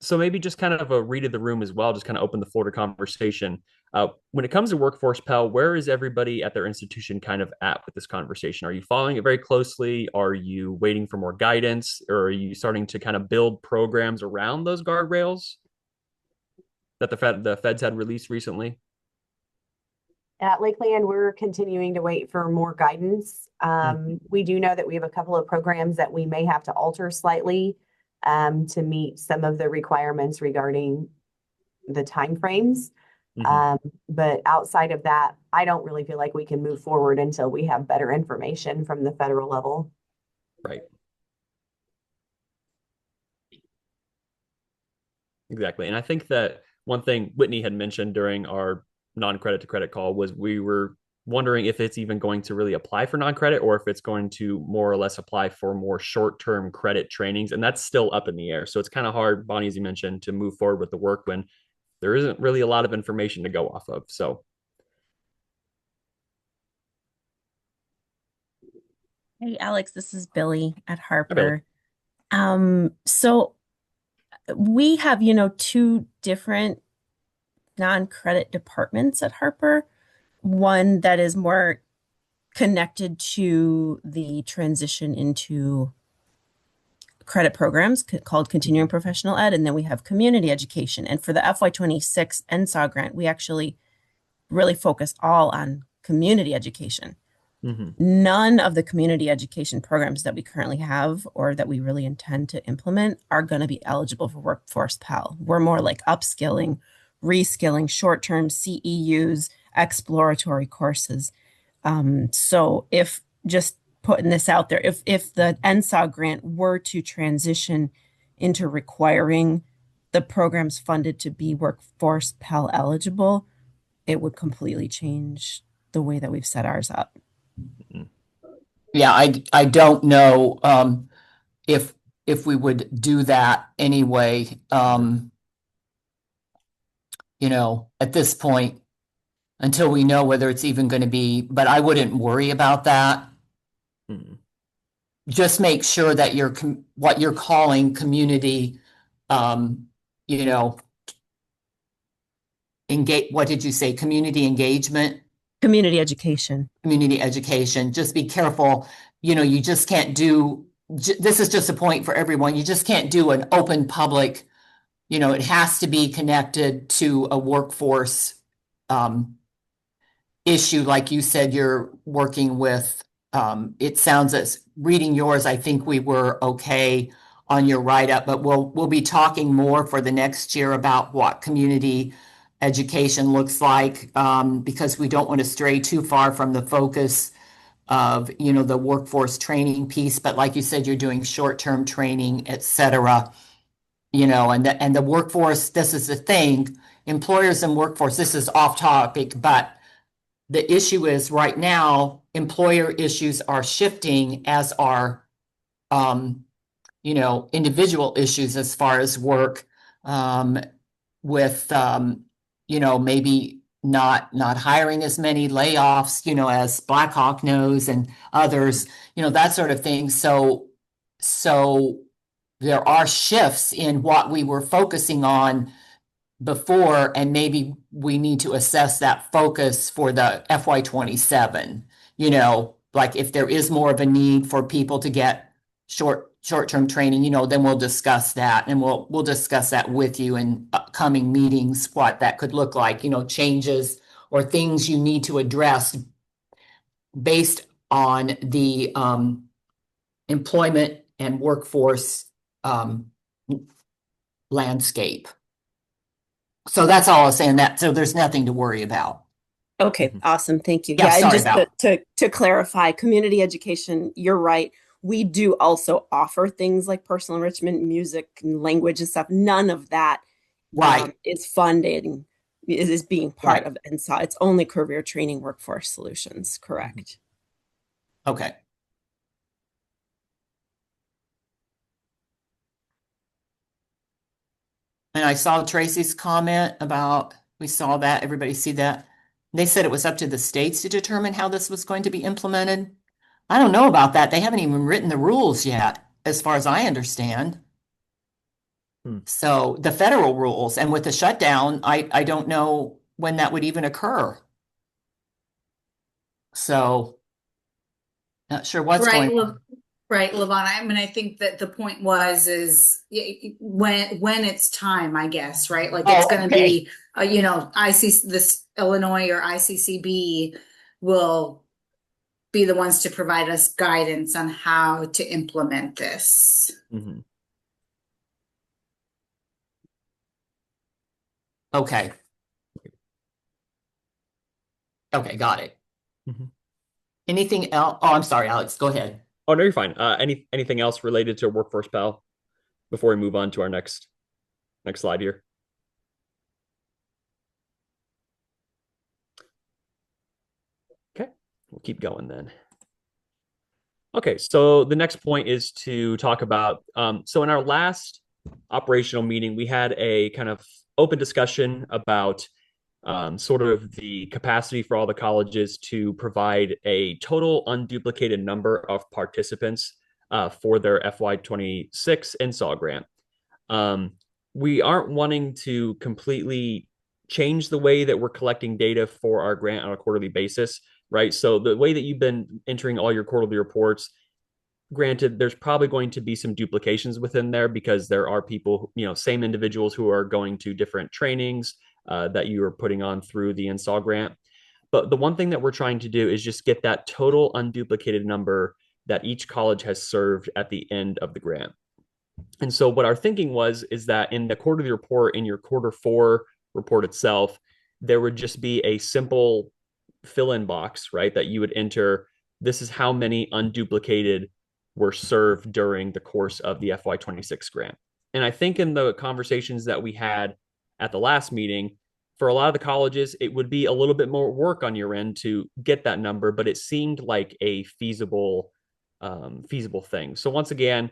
So maybe just kind of a read of the room as well, just kind of open the floor to conversation. When it comes to Workforce Pell, where is everybody at their institution kind of at with this conversation? Are you following it very closely? Are you waiting for more guidance? Or are you starting to kind of build programs around those guardrails that the feds had released recently? At Lakeland, we're continuing to wait for more guidance. We do know that we have a couple of programs that we may have to alter slightly to meet some of the requirements regarding the timeframes. But outside of that, I don't really feel like we can move forward until we have better information from the federal level. Right. Exactly. And I think that one thing Whitney had mentioned during our non-credit to credit call was we were wondering if it's even going to really apply for non-credit or if it's going to more or less apply for more short-term credit trainings. And that's still up in the air. So it's kind of hard, Bonnie, as you mentioned, to move forward with the work when there isn't really a lot of information to go off of. So Hey, Alex, this is Billy at Hi, Billy. Harper. So we have, two different non-credit departments at Harper. One that is more connected to the transition into credit programs called continuing professional ed, and then we have community education. And for the FY26 NSAW grant, we actually really focus all on community education. None of the community education programs that we currently have or that we really intend to implement are going to be eligible for Workforce Pell. We're more like upskilling, reskilling, short-term CEUs, exploratory courses. So if just putting this out there, if the NSAW grant were to transition into requiring the programs funded to be Workforce Pell eligible, it would completely change the way that we've set ours up. Yeah, I don't know if we would do that anyway. At this point, until we know whether it's even going to be, but I wouldn't worry about that. Just make sure that what you're calling community, engage. What did you say? Community engagement? Community education. Community education. Just be careful. You just can't do, this is just a point for everyone. You just can't do an open public, it has to be connected to a workforce issue. Like you said, you're working with, it sounds as reading yours, I think we were okay on your write-up, but we'll be talking more for the next year about what community education looks like, because we don't want to stray too far from the focus of, the workforce training piece. But like you said, you're doing short-term training, et cetera, and the workforce, this is the thing, employers and workforce, this is off topic, but the issue is right now, employer issues are shifting as are, individual issues as far as work, with, maybe not hiring as many layoffs, as Blackhawk knows and others, that sort of thing. So there are shifts in what we were focusing on before, and maybe we need to assess that focus for the FY27, like if there is more of a need for people to get short-term training, then we'll discuss that, and we'll discuss that with you in upcoming meetings, what that could look like, changes or things you need to address based on the employment and workforce landscape. So that's all I was saying, that so there's nothing to worry about. Okay, awesome. Thank you. Yeah, and sorry just to clarify, community education, you're right. We do also offer things like personal enrichment, music, and language and stuff. None of that is funding, is being part of NSAW. It's only career training workforce solutions, correct? Okay. And I saw Tracy's comment about, we saw that, everybody see that? They said it was up to the states to determine how this was going to be implemented. I don't know about that. They haven't even written the rules yet, as far as I understand. So the federal rules, and with the shutdown, I don't know when that would even occur. So not sure what's Right, going on. right, Lavon. I mean, I think that the point was when it's time, I guess, right? Like it's going to be, IC this Illinois or ICCB will be the ones to provide us guidance on how to implement this. Mm-hmm. Okay. Okay, got it. Mm-hmm. Anything else? Oh, I'm sorry, Alex, go ahead. Oh, no, you're fine. Anything else related to Workforce Pal before we move on to our next slide here? Okay, we'll keep going then. Okay, so the next point is to talk about, so in our last operational meeting, we had a kind of open discussion about sort of the capacity for all the colleges to provide a total unduplicated number of participants for their FY26 NSAW grant. We aren't wanting to completely change the way that we're collecting data for our grant on a quarterly basis, right? So the way that you've been entering all your quarterly reports, granted, there's probably going to be some duplications within there because there are people, same individuals who are going to different trainings that you are putting on through the install grant. But the one thing that we're trying to do is just get that total unduplicated number that each college has served at the end of the grant. And so what our thinking is that in the quarterly report, in your Q4 report itself, there would just be a simple fill-in box, right? That you would enter, this is how many unduplicated were served during the course of the FY26 grant. And I think in the conversations that we had at the last meeting, for a lot of the colleges, it would be a little bit more work on your end to get that number, but it seemed like a feasible thing. So once again,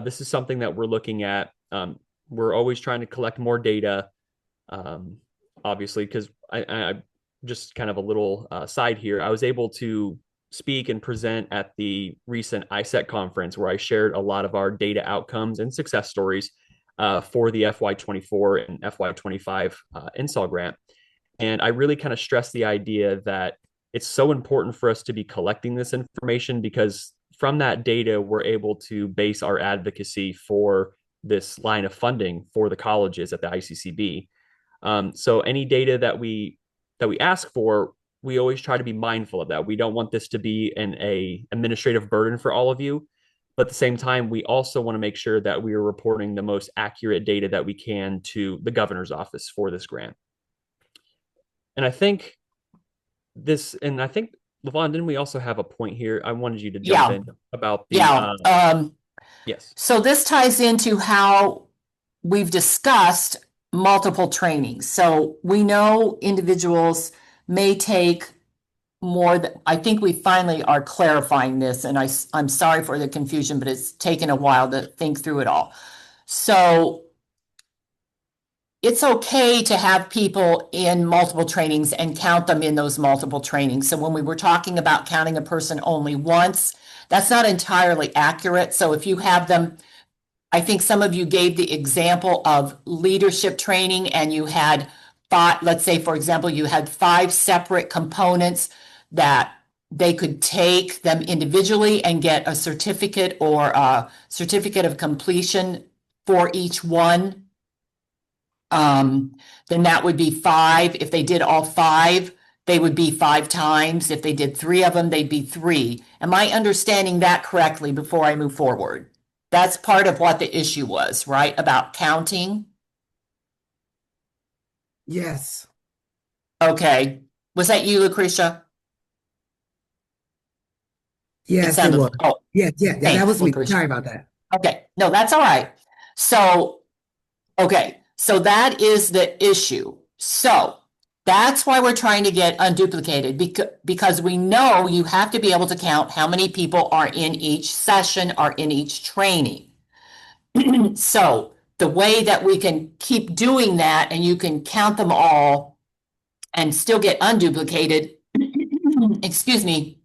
this is something that we're looking at. We're always trying to collect more data, obviously, because I just kind of a little side here. I was able to speak and present at the recent ISET conference where I shared a lot of our data outcomes and success stories for the FY24 and FY25 install grant. And I really kind of stressed the idea that it's so important for us to be collecting this information because from that data, we're able to base our advocacy for this line of funding for the colleges at the ICCB. So any data that we ask for, we always try to be mindful of that. We don't want this to be an administrative burden for all of you, but at the same time, we also want to make sure that we are reporting the most accurate data that we can to the governor's office for this grant. And I think Lavon, didn't we also have a point here? I wanted you to jump in about the yes. So this ties into how we've discussed multiple trainings. So we know individuals may take more than, I think we finally are clarifying this, and I'm sorry for the confusion, but it's taken a while to think through it all. So it's okay to have people in multiple trainings and count them in those multiple trainings. So when we were talking about counting a person only once, that's not entirely accurate. So if you have them, I think some of you gave the example of leadership training and you had five, let's say, for example, you had 5 separate components that they could take them individually and get a certificate or a certificate of completion for each one. Then that would be 5. If they did all 5, they would be 5 times. If they did 3 of them, they'd be 3. Am I understanding that correctly before I move forward? That's part of what the issue was, right? About counting? Yes. Okay. Was that you, Lucretia? Yes, it was. Oh, yeah, that was me. Lucretia. Sorry about that. Okay. No, that's all right. So, okay. So that is the issue. So that's why we're trying to get unduplicated because we know you have to be able to count how many people are in each session or in each training. So the way that we can keep doing that and you can count them all and still get unduplicated, excuse me,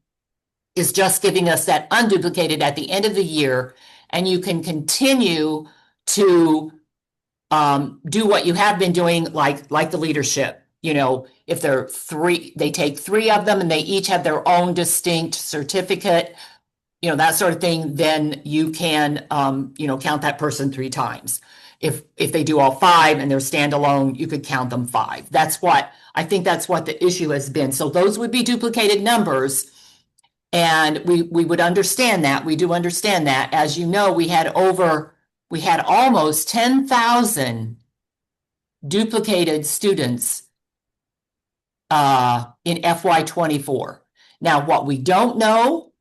is just giving us that unduplicated at the end of the year, and you can continue to do what you have been doing, like the leadership. You know, if they're three, they take three of them and they each have their own distinct certificate, you know, that sort of thing, then you can, you know, count that person 3 times. If they do all 5 and they're standalone, you could count them 5. I think that's what the issue has been. So those would be duplicated numbers. And we would understand that. We do understand that. As you know, we had almost 10,000 duplicated students in FY24. Now, what we don't know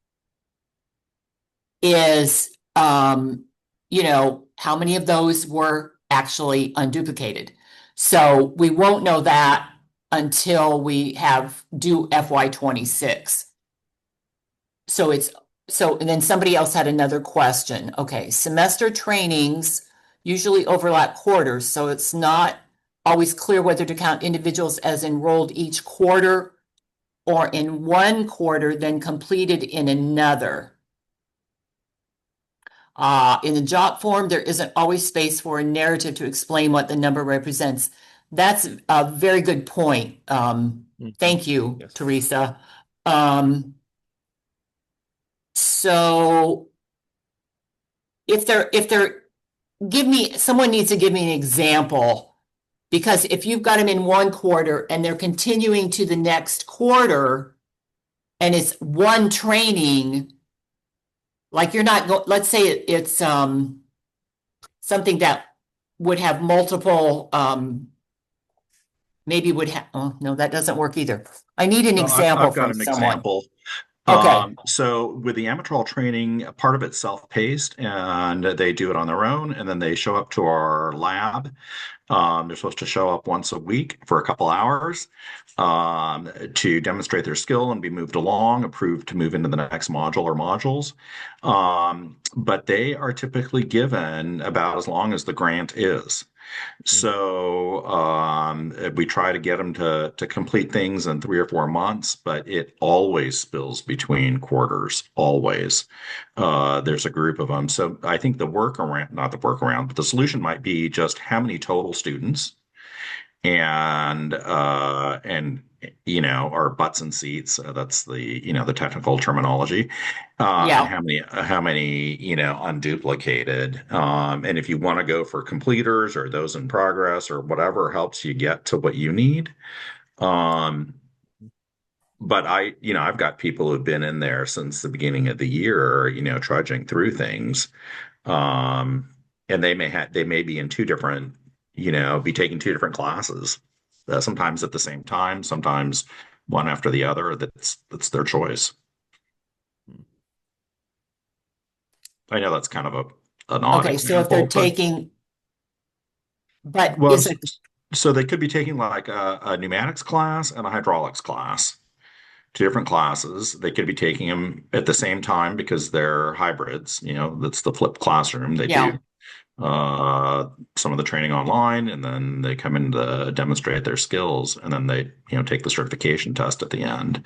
is, you know, how many of those were actually unduplicated. So we won't know that until we do FY26. And then somebody else had another question. Okay, semester trainings usually overlap quarters, so it's not always clear whether to count individuals as enrolled each quarter or in one quarter, then completed in another. In the job form, there isn't always space for a narrative to explain what the number represents. That's a very good point. Thank you, yes. Teresa. So someone needs to give me an example, because if you've got them in one quarter and they're continuing to the next quarter and it's one training, like let's say it's something that would have multiple, maybe would have, oh no, that doesn't work either. I need an example from someone. Example. Okay. So with the Amatrol training, part of it's self-paced and they do it on their own, and then they show up to our lab. They're supposed to show up once a week for a couple hours to demonstrate their skill and be moved along, approved to move into the next module or modules. But they are typically given about as long as the grant is. So we try to get them to complete things in 3 or 4 months, but it always spills between quarters, always. There's a group of them. So I think not the workaround, but the solution might be just how many total students and you know, our butts and seats. That's the, you know, the technical terminology. And how many, you know, unduplicated. And if you want to go for completers or those in progress or whatever helps you get to what you need. But I've got people who've been in there since the beginning of the year, you know, trudging through things. And they may be in 2 different, you know, be taking 2 different classes, sometimes at the same time, sometimes one after the other. That's their choice. I know that's kind of an odd example. So if they're taking, so they could be taking like a pneumatics class and a hydraulics class, 2 different classes. They could be taking them at the same time because they're hybrids. You know, that's the flipped classroom. They do some of the training online, and then they come in to demonstrate their skills, and then they, you know, take the certification test at the end.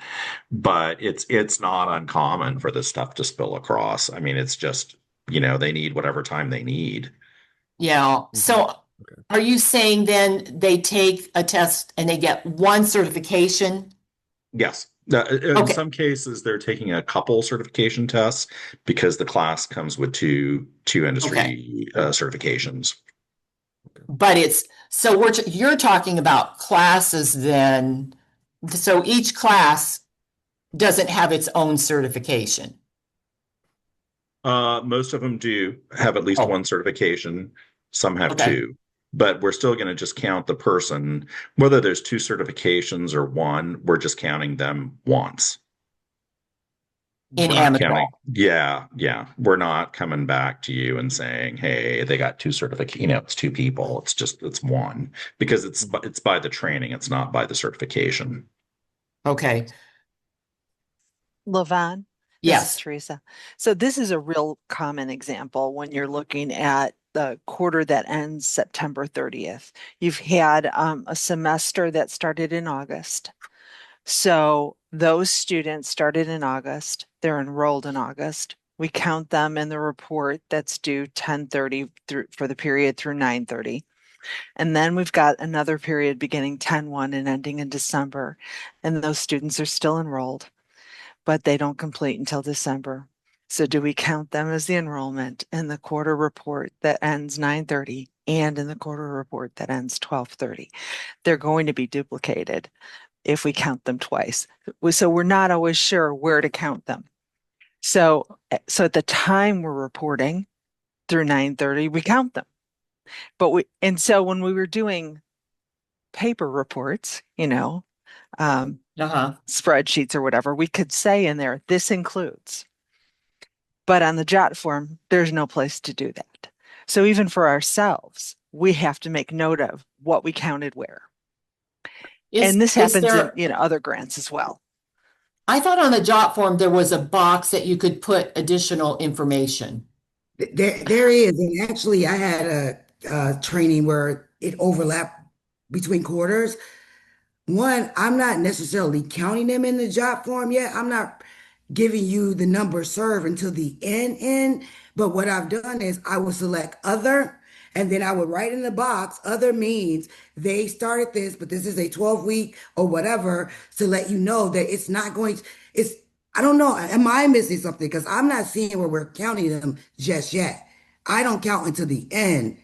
But it's not uncommon for this stuff to spill across. I mean, it's just, you know, they need whatever time they need. Yeah. So are you saying then they take a test and they get one certification? Yes. In some cases, they're taking a couple certification tests because the class comes with two industry certifications. But you're talking about classes then. So each class doesn't have its own certification. Most of them do have at least one certification. Some have 2. But we're still going to just count the person, whether there's 2 certifications or 1, we're just counting them once. In Amatrol. Yeah. We're not coming back to you and saying, hey, they got 2 certifications. You know, it's 2 people. It's 1, because it's by the training. It's not by the certification. Okay. LaVon? Yes. This is Teresa. So this is a real common example when you're looking at the quarter that ends September 30th. You've had a semester that started in August. So those students started in August. They're enrolled in August. We count them in the report that's due 10/30 for the period through 9/30. And then we've got another period beginning 10/1 and ending in December. And those students are still enrolled, but they don't complete until December. So do we count them as the enrollment in the quarter report that ends 9/30 and in the quarter report that ends 12/30? They're going to be duplicated if we count them twice. So we're not always sure where to count them. So at the time we're reporting through 9/30, we count them. So when we were doing paper reports, spreadsheets or whatever, we could say in there, this includes. But on the jot form, there's no place to do that. So even for ourselves, we have to make note of what we counted where. And this happens in other grants as well. I thought on the jot form there was a box that you could put additional information. There is, and actually, I had a training where it overlapped between quarters. One, I'm not necessarily counting them in the job form yet. I'm not giving you the number served until the end. But what I've done is I will select other, and then I would write in the box, other means they started this, but this is a 12-week or whatever to let you know that it's not going to, I don't know, am I missing something? Because I'm not seeing where we're counting them just yet. I don't count until the end.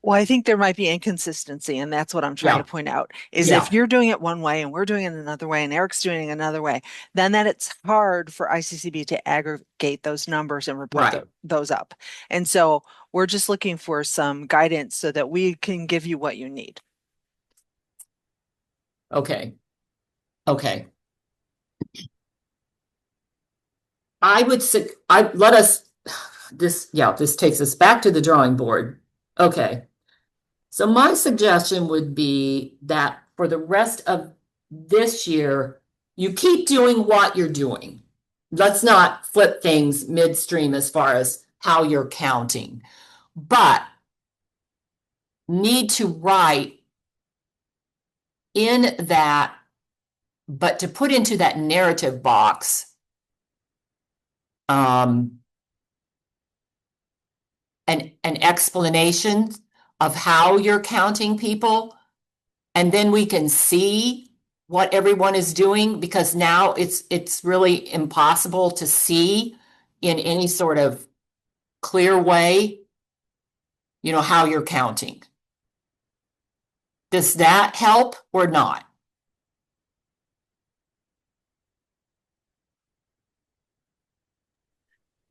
Well, I think there might be inconsistency, and that's what I'm trying to point out, is if you're doing it one way and we're doing it another way and Eric's doing it another way, then it's hard for ICCB to aggregate those numbers and report those up. And so we're just looking for some guidance so that we can give you what you need. Okay. This takes us back to the drawing board. Okay. So my suggestion would be that for the rest of this year, you keep doing what you're doing. Let's not flip things midstream as far as how you're counting, but need to write in that, but to put into that narrative box, an explanation of how you're counting people, and then we can see what everyone is doing, because now it's really impossible to see in any sort of clear way, how you're counting. Does that help or not?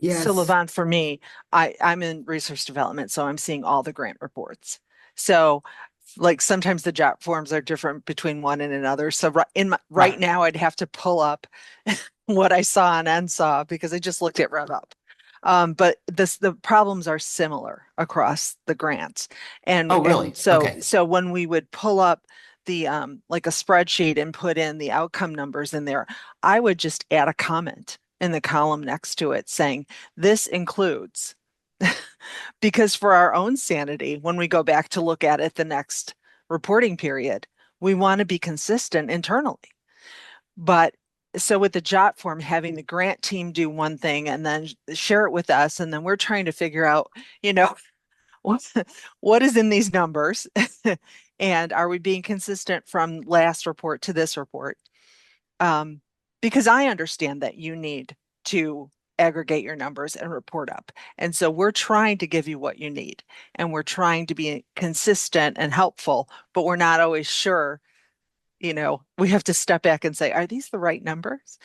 Yes. So LaVon, for me, I'm in research development, so I'm seeing all the grant reports. So like sometimes the job forms are different between one and another. So right now I'd have to pull up what I saw on NSAW because I just looked at RevUp. But the problems are similar across the grants. And so when we would pull up the like a spreadsheet and put in the outcome numbers in there, I would just add a comment in the column next to it saying this includes, because for our own sanity, when we go back to look at it the next reporting period, we want to be consistent internally. But so with the JOT form, having the grant team do one thing and then share it with us, and then we're trying to figure out, what is in these numbers and are we being consistent from last report to this report? Because I understand that you need to aggregate your numbers and report up. And so we're trying to give you what you need, and we're trying to be consistent and helpful, but we're not always sure. We have to step back and say, are these the right numbers?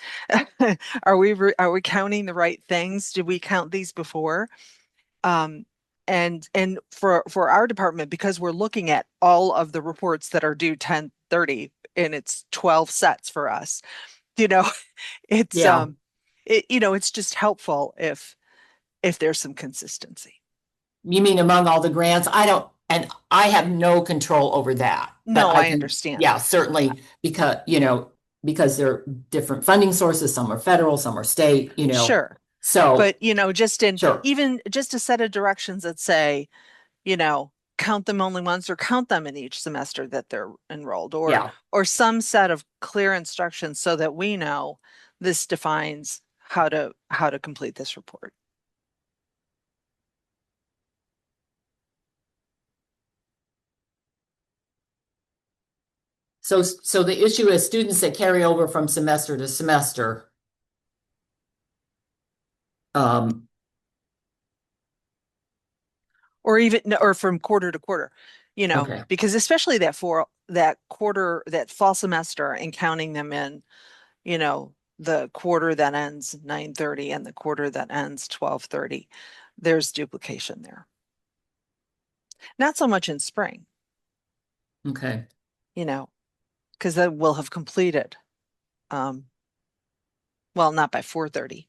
Are we counting the right things? Did we count these before? And for our department, because we're looking at all of the reports that are due 10/30, and it's 12 sets for us, it's it's just helpful if there's some consistency. You mean among all the grants? I have no control over that. No, I understand. Yeah, certainly, because there are different funding sources. Some are federal, some are state, Sure. So, but even just a set of directions that say, count them only once or count them in each semester that they're enrolled, or some set of clear instructions so that we know this defines how to complete this report. So the issue is students that carry over from semester to semester. Or even or from quarter to quarter, Okay. because especially that quarter, that fall semester, and counting them in, the quarter that ends 9:30 and the quarter that ends 12:30, there's duplication there. Not so much in spring, Okay. because that will have completed. Well, not by 4:30.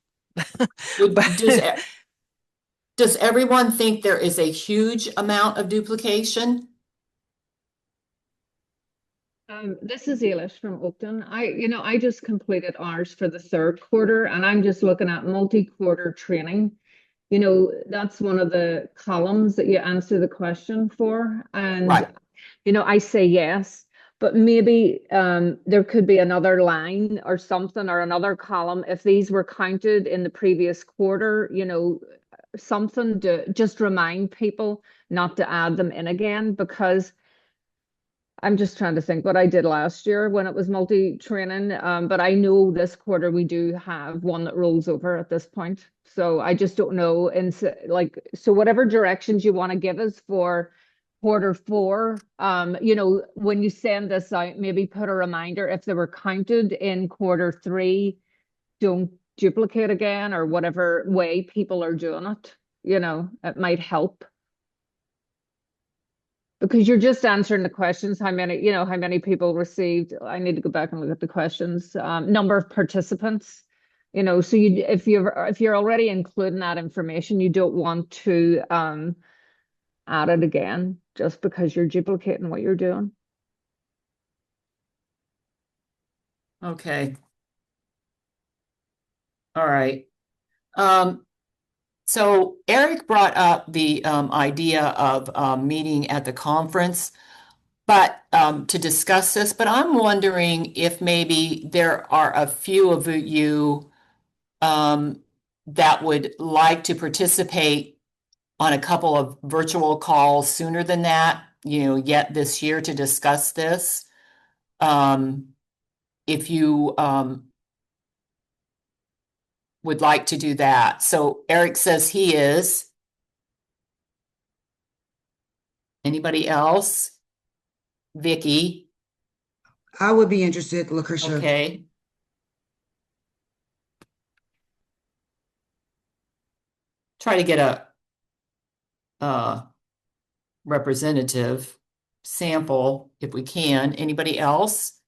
Does everyone think there is a huge amount of duplication? This is Eilish from Oakton. I just completed ours for the third quarter, and I'm just looking at multi-quarter training. That's one of the columns that you answer the question for. And, Right. I say yes, but maybe there could be another line or something, or another column if these were counted in the previous quarter, something to just remind people not to add them in again, because I'm just trying to think what I did last year when it was multi-training. But I know this quarter we do have one that rolls over at this point. So I just don't know. And so whatever directions you want to give us for quarter four, when you send this out, maybe put a reminder if they were counted in quarter three, don't duplicate again, or whatever way people are doing it. It might help. Because you're just answering the questions, how many people received. I need to go back and look at the questions. Number of participants, so if you're already including that information, you don't want to add it again just because you're duplicating what you're doing. Okay. All right. So Eric brought up the idea of meeting at the conference, but to discuss this. But I'm wondering if maybe there are a few of you that would like to participate on a couple of virtual calls sooner than that, yet this year to discuss this. If you would like to do that. So Eric says he is. Anybody else? Vicky? I would be interested, Lucretia. Okay. Try to get a representative sample if we can. Anybody else?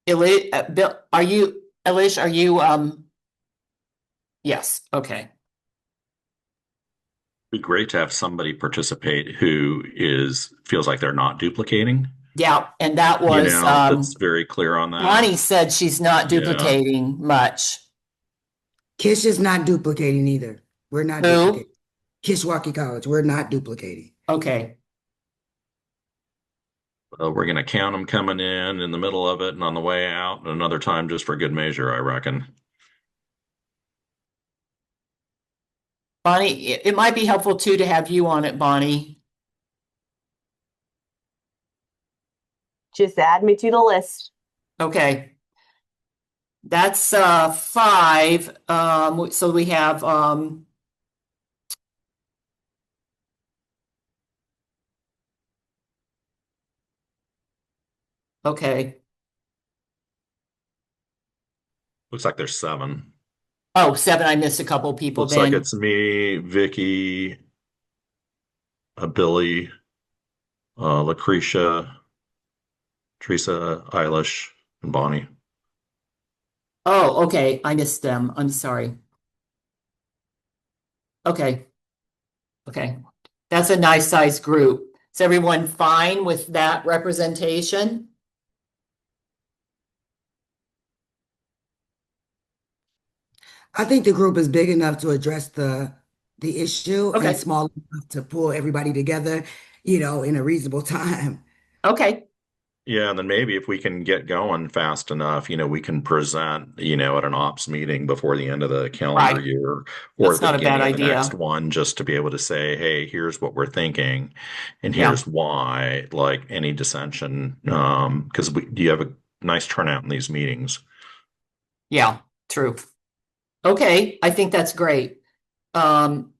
Bill, Elish, are you, yes, okay. Be great to have somebody participate who feels like they're not duplicating. Yeah, and that was, that's very clear on that. Bonnie said she's not Yeah. duplicating much. Kish is not duplicating either. We're not Who? duplicating. Kishwaukee College, we're not duplicating. Okay. We're going to count them coming in the middle of it and on the way out, and another time just for good measure, I reckon. Bonnie, it might be helpful too to have you on it, Bonnie. Just add me to the list. Okay. That's 5. So we have okay. Looks like there's 7. Oh, 7. I missed a couple people Looks then. like it's me, Vicky, Billy, Lucretia, Teresa, Eilish, and Bonnie. Oh, okay. I missed them. I'm sorry. Okay. Okay. That's a nice size group. Is everyone fine with that representation? I think the group is big enough to address the issue Okay. and small enough to pull everybody together, in a reasonable time. Okay. Yeah, and then maybe if we can get going fast enough, we can present, at an ops meeting before the end of the calendar Right. year or That's at the not a bad beginning of the next idea. one, just to be able to say, hey, here's what we're thinking and Yeah. here's why, like any dissension. Because you have a nice turnout in these meetings. Yeah, true. Okay, I think that's great. Um,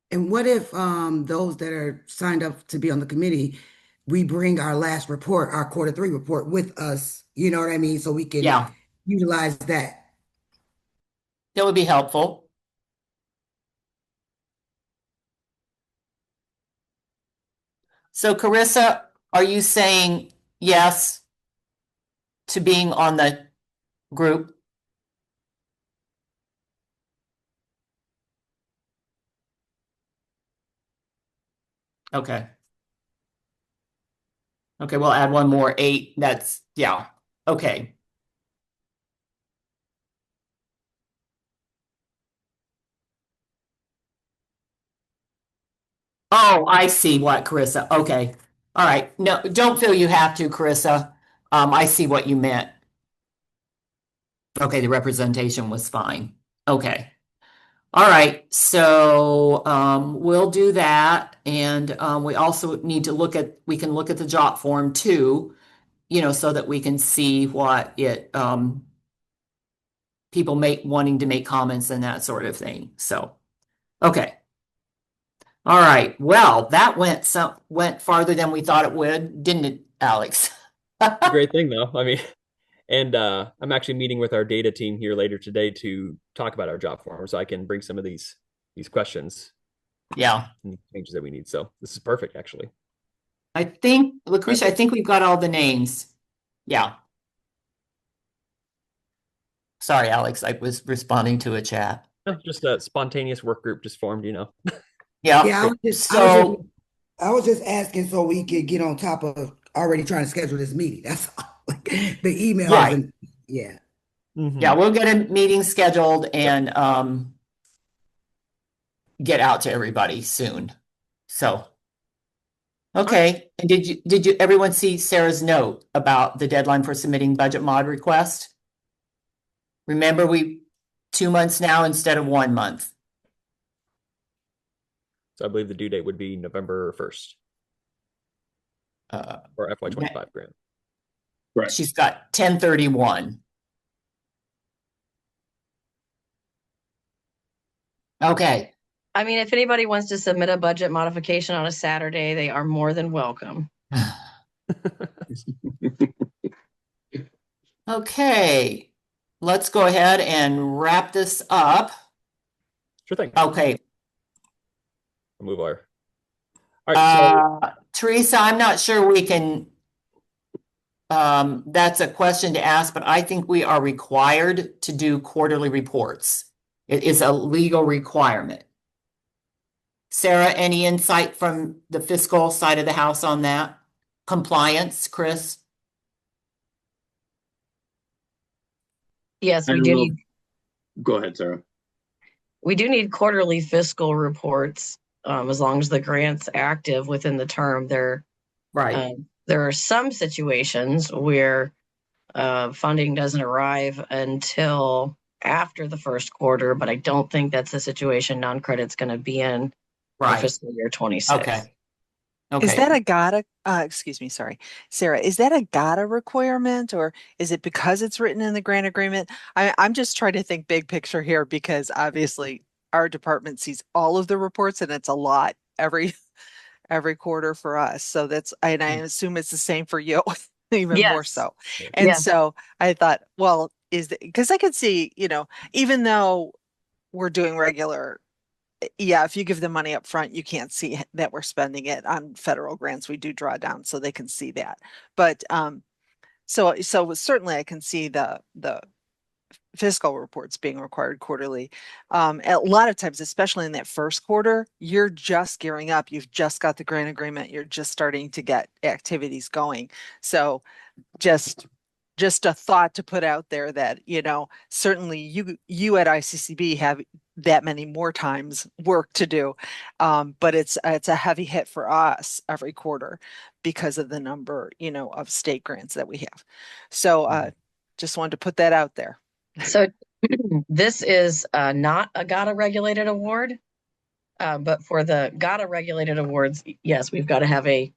And what if those that are signed up to be on the committee, we bring our last report, our quarter 3 report with us, you know what I mean? So we can yeah, utilize that. that would be helpful. So Carissa, are you saying yes to being on the group? Okay. Okay, we'll add one more, 8. That's, yeah. Okay. Oh, I see what, Carissa. Okay. All right. No, don't feel you have to, Carissa. I see what you meant. Okay, the representation was fine. Okay. All right. So we'll do that. And we also need to we can look at the job form too, so that we can see what people wanting to make comments and that sort of thing. So, okay. All right. Well, that went farther than we thought it would, didn't it, Alex? It's a great thing, though. I mean, and I'm actually meeting with our data team here later today to talk about our job form, so I can bring some of these questions Yeah. and changes that we need. So this is perfect, actually. I think, Lucretia, I think we've got all the names. Yeah. Sorry, Alex, I was responding to a chat. Just a spontaneous work group just formed, Yeah. Yeah, So, I was just asking so we could get on top of already trying to schedule this meeting. That's all. Like, the emails right. and yeah. Yeah, we'll get a meeting scheduled and get out to everybody soon. So, okay. And did you everyone see Sarah's note about the deadline for submitting budget mod request? Remember, 2 months now instead of 1 month. So I believe the due date would be November 1st for FY25 grant. Right. She's got 10/31. Okay. I mean, if anybody wants to submit a budget modification on a Saturday, they are more than welcome. Okay. Let's go ahead and wrap this up. Sure thing. Okay. I'll move over. All right. So Teresa, I'm not sure we can. That's a question to ask, but I think we are required to do quarterly reports. It is a legal requirement. Sarah, any insight from the fiscal side of the house on that? Compliance, Chris? Yes, we do need. Go ahead, Sarah. We do need quarterly fiscal reports, as long as the grant's active within the term. Right. There are some situations where funding doesn't arrive until after the first quarter, but I don't think that's the situation non-credit's going to be in for fiscal year 26. Okay. Is that a GOTA, excuse me, sorry, Sarah, is that a GOTA requirement or is it because it's written in the grant agreement? I'm just trying to think big picture here because obviously our department sees all of the reports and it's a lot every quarter for us. So and I assume it's the same for you, even more so. And so I thought, well, because I could see, even though we're doing regular, yeah, if you give them money up front, you can't see that we're spending it on federal grants. We do draw down so they can see that. But so certainly I can see the fiscal reports being required quarterly. A lot of times, especially in that first quarter, you're just gearing up. You've just got the grant agreement. You're just starting to get activities going. So just just a thought to put out there that, certainly you at ICCB have that many more times work to do. But it's a heavy hit for us every quarter because of the number, of state grants that we have. So just wanted to put that out there. So this is not a GATA regulated award, but for the GATA regulated awards, yes, we've got to have a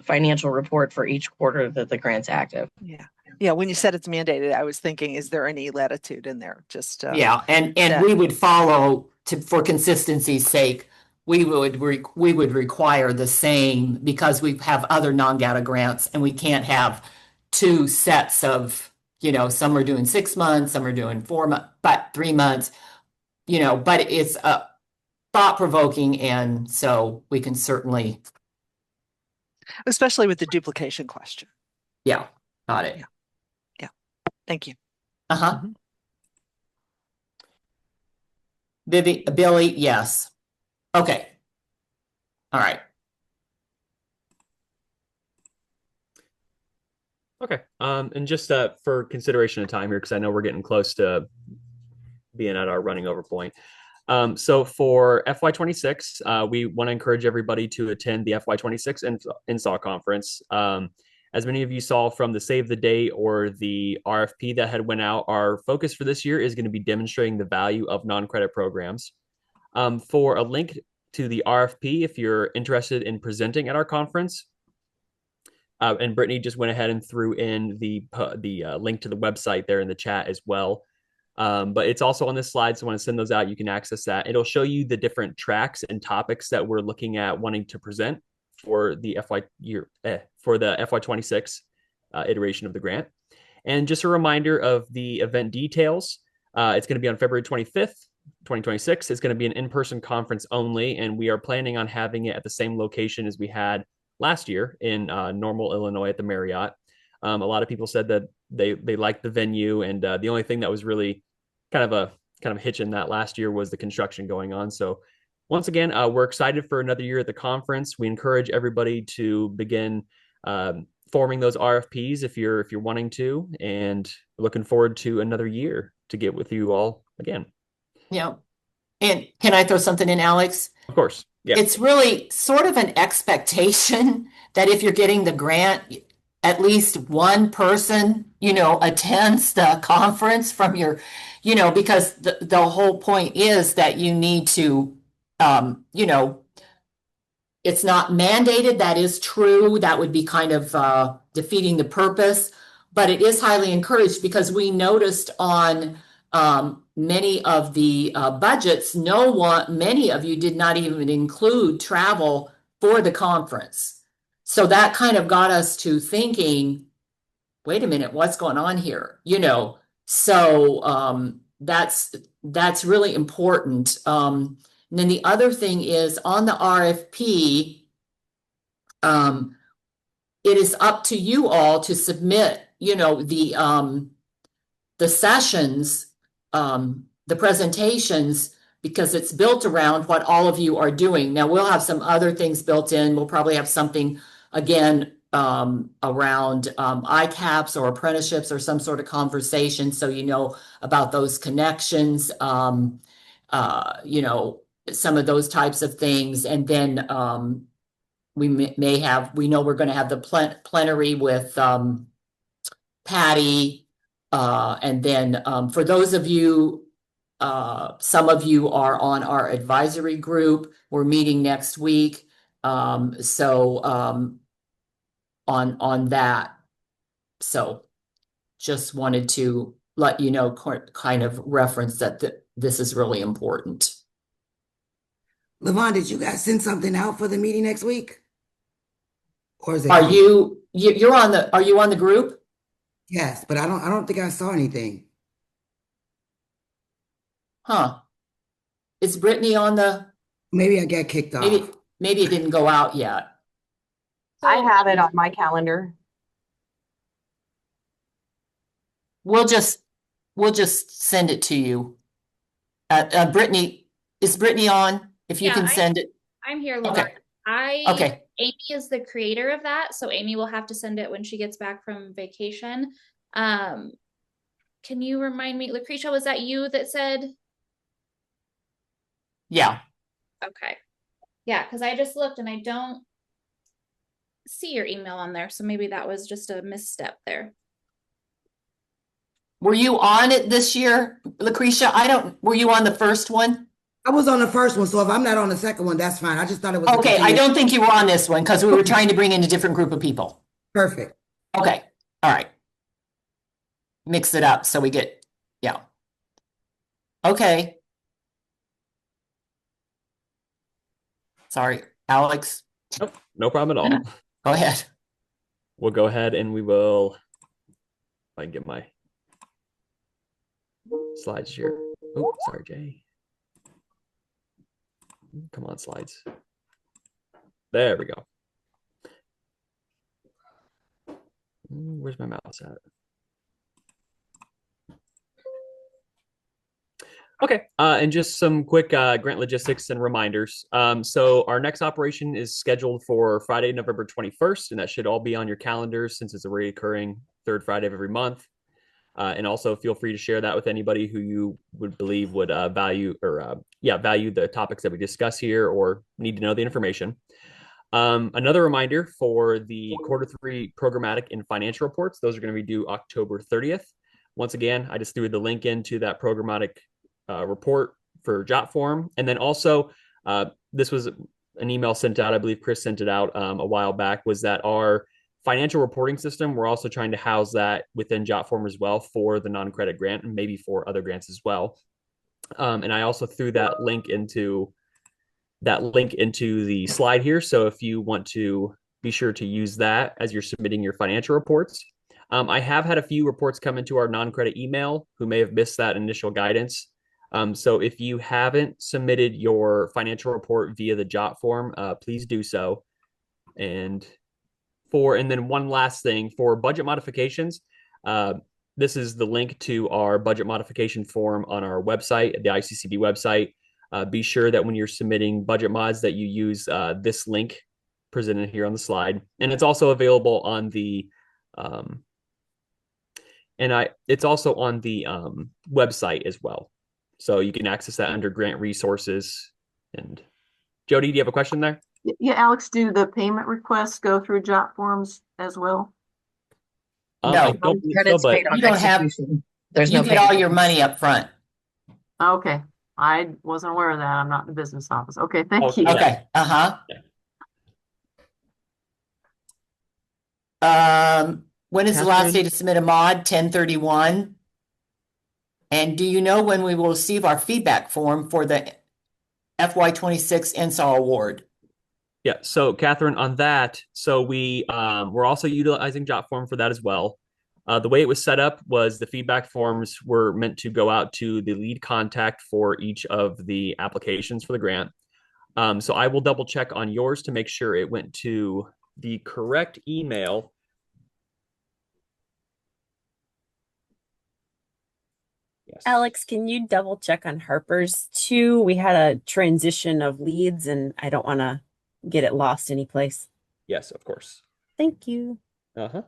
financial report for each quarter that the grant's active. Yeah. Yeah, when you said it's mandated, I was thinking, is there any latitude in there? Just yeah, and we would follow for consistency's sake. We would require the same because we have other non-GATA grants, and we can't have two sets of, some are doing 6 months, some are doing 4 months, but 3 months. But it's thought-provoking, and so we can certainly, especially with the duplication question. Yeah, got it. Yeah. Thank you. Uh-huh. Billy, yes. Okay. All right. Okay. And just for consideration of time here, because I know we're getting close to being at our running over point. So for FY26, we want to encourage everybody to attend the FY26 NSAW conference. As many of you saw from the save the date or the RFP that had went out, our focus for this year is going to be demonstrating the value of non-credit programs. For a link to the RFP, if you're interested in presenting at our conference, and Brittany just went ahead and threw in the link to the website there in the chat as well. But it's also on this slide, so when I send those out, you can access that. It'll show you the different tracks and topics that we're looking at wanting to present for the FY26 iteration of the grant. And just a reminder of the event details. It's going to be on February 25th, 2026. It's going to be an in-person conference only, and we are planning on having it at the same location as we had last year in Normal, Illinois at the Marriott. A lot of people said that they liked the venue, and the only thing that was really kind of a hitch in that last year was the construction going on. So once again, we're excited for another year at the conference. We encourage everybody to begin forming those RFPs if you're wanting to, and looking forward to another year to get with you all again. Yeah. And can I throw something in, Alex? Of course. Yeah. It's really sort of an expectation that if you're getting the grant, at least one person, attends the conference from your, because the whole point is that you need to, it's not mandated. That is true. That would be kind of defeating the purpose, but it is highly encouraged because we noticed on many of the budgets, many of you did not even include travel for the conference. So that kind of got us to thinking, wait a minute, what's going on here? So that's really important. And then the other thing is on the RFP, it is up to you all to submit, the sessions, the presentations, because it's built around what all of you are doing. Now we'll have some other things built in. We'll probably have something again around ICAPs or apprenticeships or some sort of conversation, so about those connections, some of those types of things. And then we know we're going to have the plenary with Patty, and then for those of you, some of you are on our advisory group. We're meeting next week. On that. So just wanted to let you know, kind of reference that this is really important. Levon, did you guys send something out for the meeting next week? Or is it? Are you on the group? Yes, but I don't think I saw anything. Huh. Is Brittany on the? Maybe I got kicked off. Maybe it didn't go out yet. I have it on my calendar. We'll just send it to you. Brittany, is Brittany on? If you can send it. I'm here, Okay. Amy is the creator of that, so Amy will have to send it when she gets back from vacation. Can you remind me, Lucretia, was that you that said? Yeah. Okay. Yeah, because I just looked and I don't see your email on there. So maybe that was just a misstep there. Were you on it this year, Lucretia? Were you on the first one? I was on the first one, so if I'm not on the second one, that's fine. I just thought it was a Okay, I don't think you were on this one because we were trying to bring in a different group of people. Perfect. Okay, all right. Mix it up so we get, yeah. Okay. Sorry, Alex. Nope, no problem at all. Go ahead. We'll go ahead and we will, if I can get my slides here. Oh, sorry, Jay. Come on, slides. There we go. Where's my mouse at? Okay, and just some quick grant logistics and reminders. So our next operation is scheduled for Friday, November 21st, and that should all be on your calendars since it's a recurring third Friday of every month. And also feel free to share that with anybody who you would believe would value the topics that we discuss here or need to know the information. Another reminder for the Q3 programmatic and financial reports, those are going to be due October 30th. Once again, I just threw the link into that programmatic report for JotForm. And then also, this was an email sent out, I believe Chris sent it out a while back, was that our financial reporting system, we're also trying to house that within JotForm as well for the non-credit grant and maybe for other grants as well. And I also threw that link into the slide here. So if you want to be sure to use that as you're submitting your financial reports. I have had a few reports come into our non-credit email who may have missed that initial guidance. So if you haven't submitted your financial report via the JotForm, please do so. And then one last thing for budget modifications, this is the link to our budget modification form on our website, the ICCB website. Be sure that when you're submitting budget mods that you use this link presented here on the slide. And it's also available on the it's also on the website as well. So you can access that under grant resources. And Jody, do you have a question there? Yeah, Alex, do the payment requests go through JotForms as well? No, credits paid on you don't have. There's you no get all your money up front. Okay, I wasn't aware of that. I'm not in the business office. Okay, thank you. Okay, when is the last day to submit a mod? 10/31. And do you know when we will receive our feedback form for the FY26 NSAW award? Yeah, so Catherine, on that, so we're also utilizing JotForm for that as well. The way it was set up was the feedback forms were meant to go out to the lead contact for each of the applications for the grant. So I will double check on yours to make sure it went to the correct email. Yes. Alex, can you double check on Harper's too? We had a transition of leads and I don't want to get it lost anyplace. Yes, of course. Thank you. Uh-huh.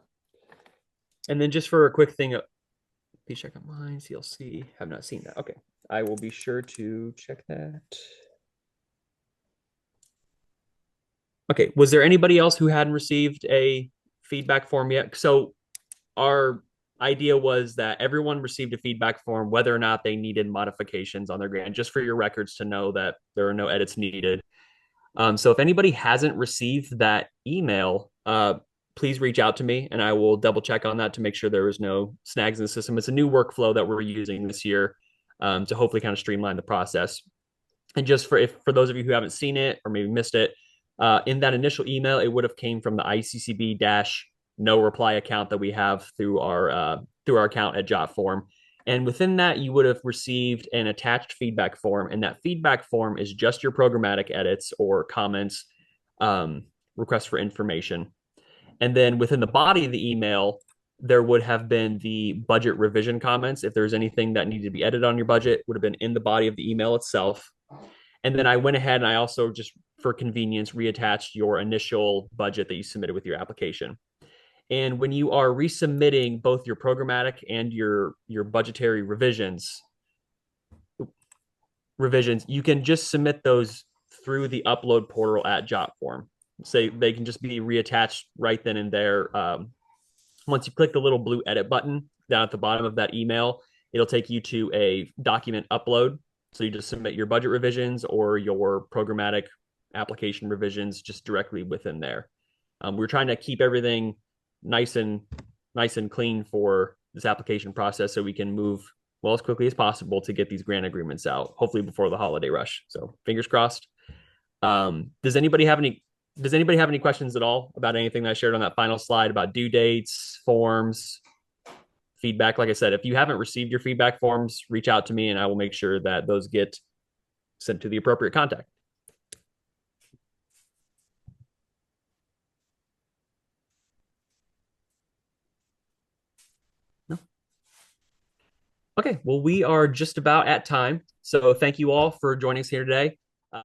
And then just for a quick thing, please check out mine, CLC. Have not seen that. Okay. I will be sure to check that. Okay. Was there anybody else who hadn't received a feedback form yet? So our idea was that everyone received a feedback form, whether or not they needed modifications on their grant, just for your records to know that there are no edits needed. So if anybody hasn't received that email, please reach out to me and I will double check on that to make sure there was no snags in the system. It's a new workflow that we're using this year to hopefully kind of streamline the process. And just for those of you who haven't seen it or maybe missed it, in that initial email, it would have came from the ICCB-no reply account that we have through our account at JotForm. And within that, you would have received an attached feedback form. And that feedback form is just your programmatic edits or comments, requests for information. And then within the body of the email, there would have been the budget revision comments. If there's anything that needed to be edited on your budget, would have been in the body of the email itself. And then I went ahead and I also, just for convenience, reattached your initial budget that you submitted with your application. And when you are resubmitting both your programmatic and your budgetary revisions, you can just submit those through the upload portal at Jotform. Say they can just be reattached right then and there. Once you click the little blue edit button down at the bottom of that email, it'll take you to a document upload. So you just submit your budget revisions or your programmatic application revisions just directly within there. We're trying to keep everything nice and clean for this application process so we can move as quickly as possible to get these grant agreements out, hopefully before the holiday rush. So fingers crossed. Does anybody have any questions at all about anything that I shared on that final slide about due dates, forms, feedback? Like I said, if you haven't received your feedback forms, reach out to me and I will make sure that those get sent to the appropriate contact. No. Okay, well, we are just about at time. So thank you all for joining us here today.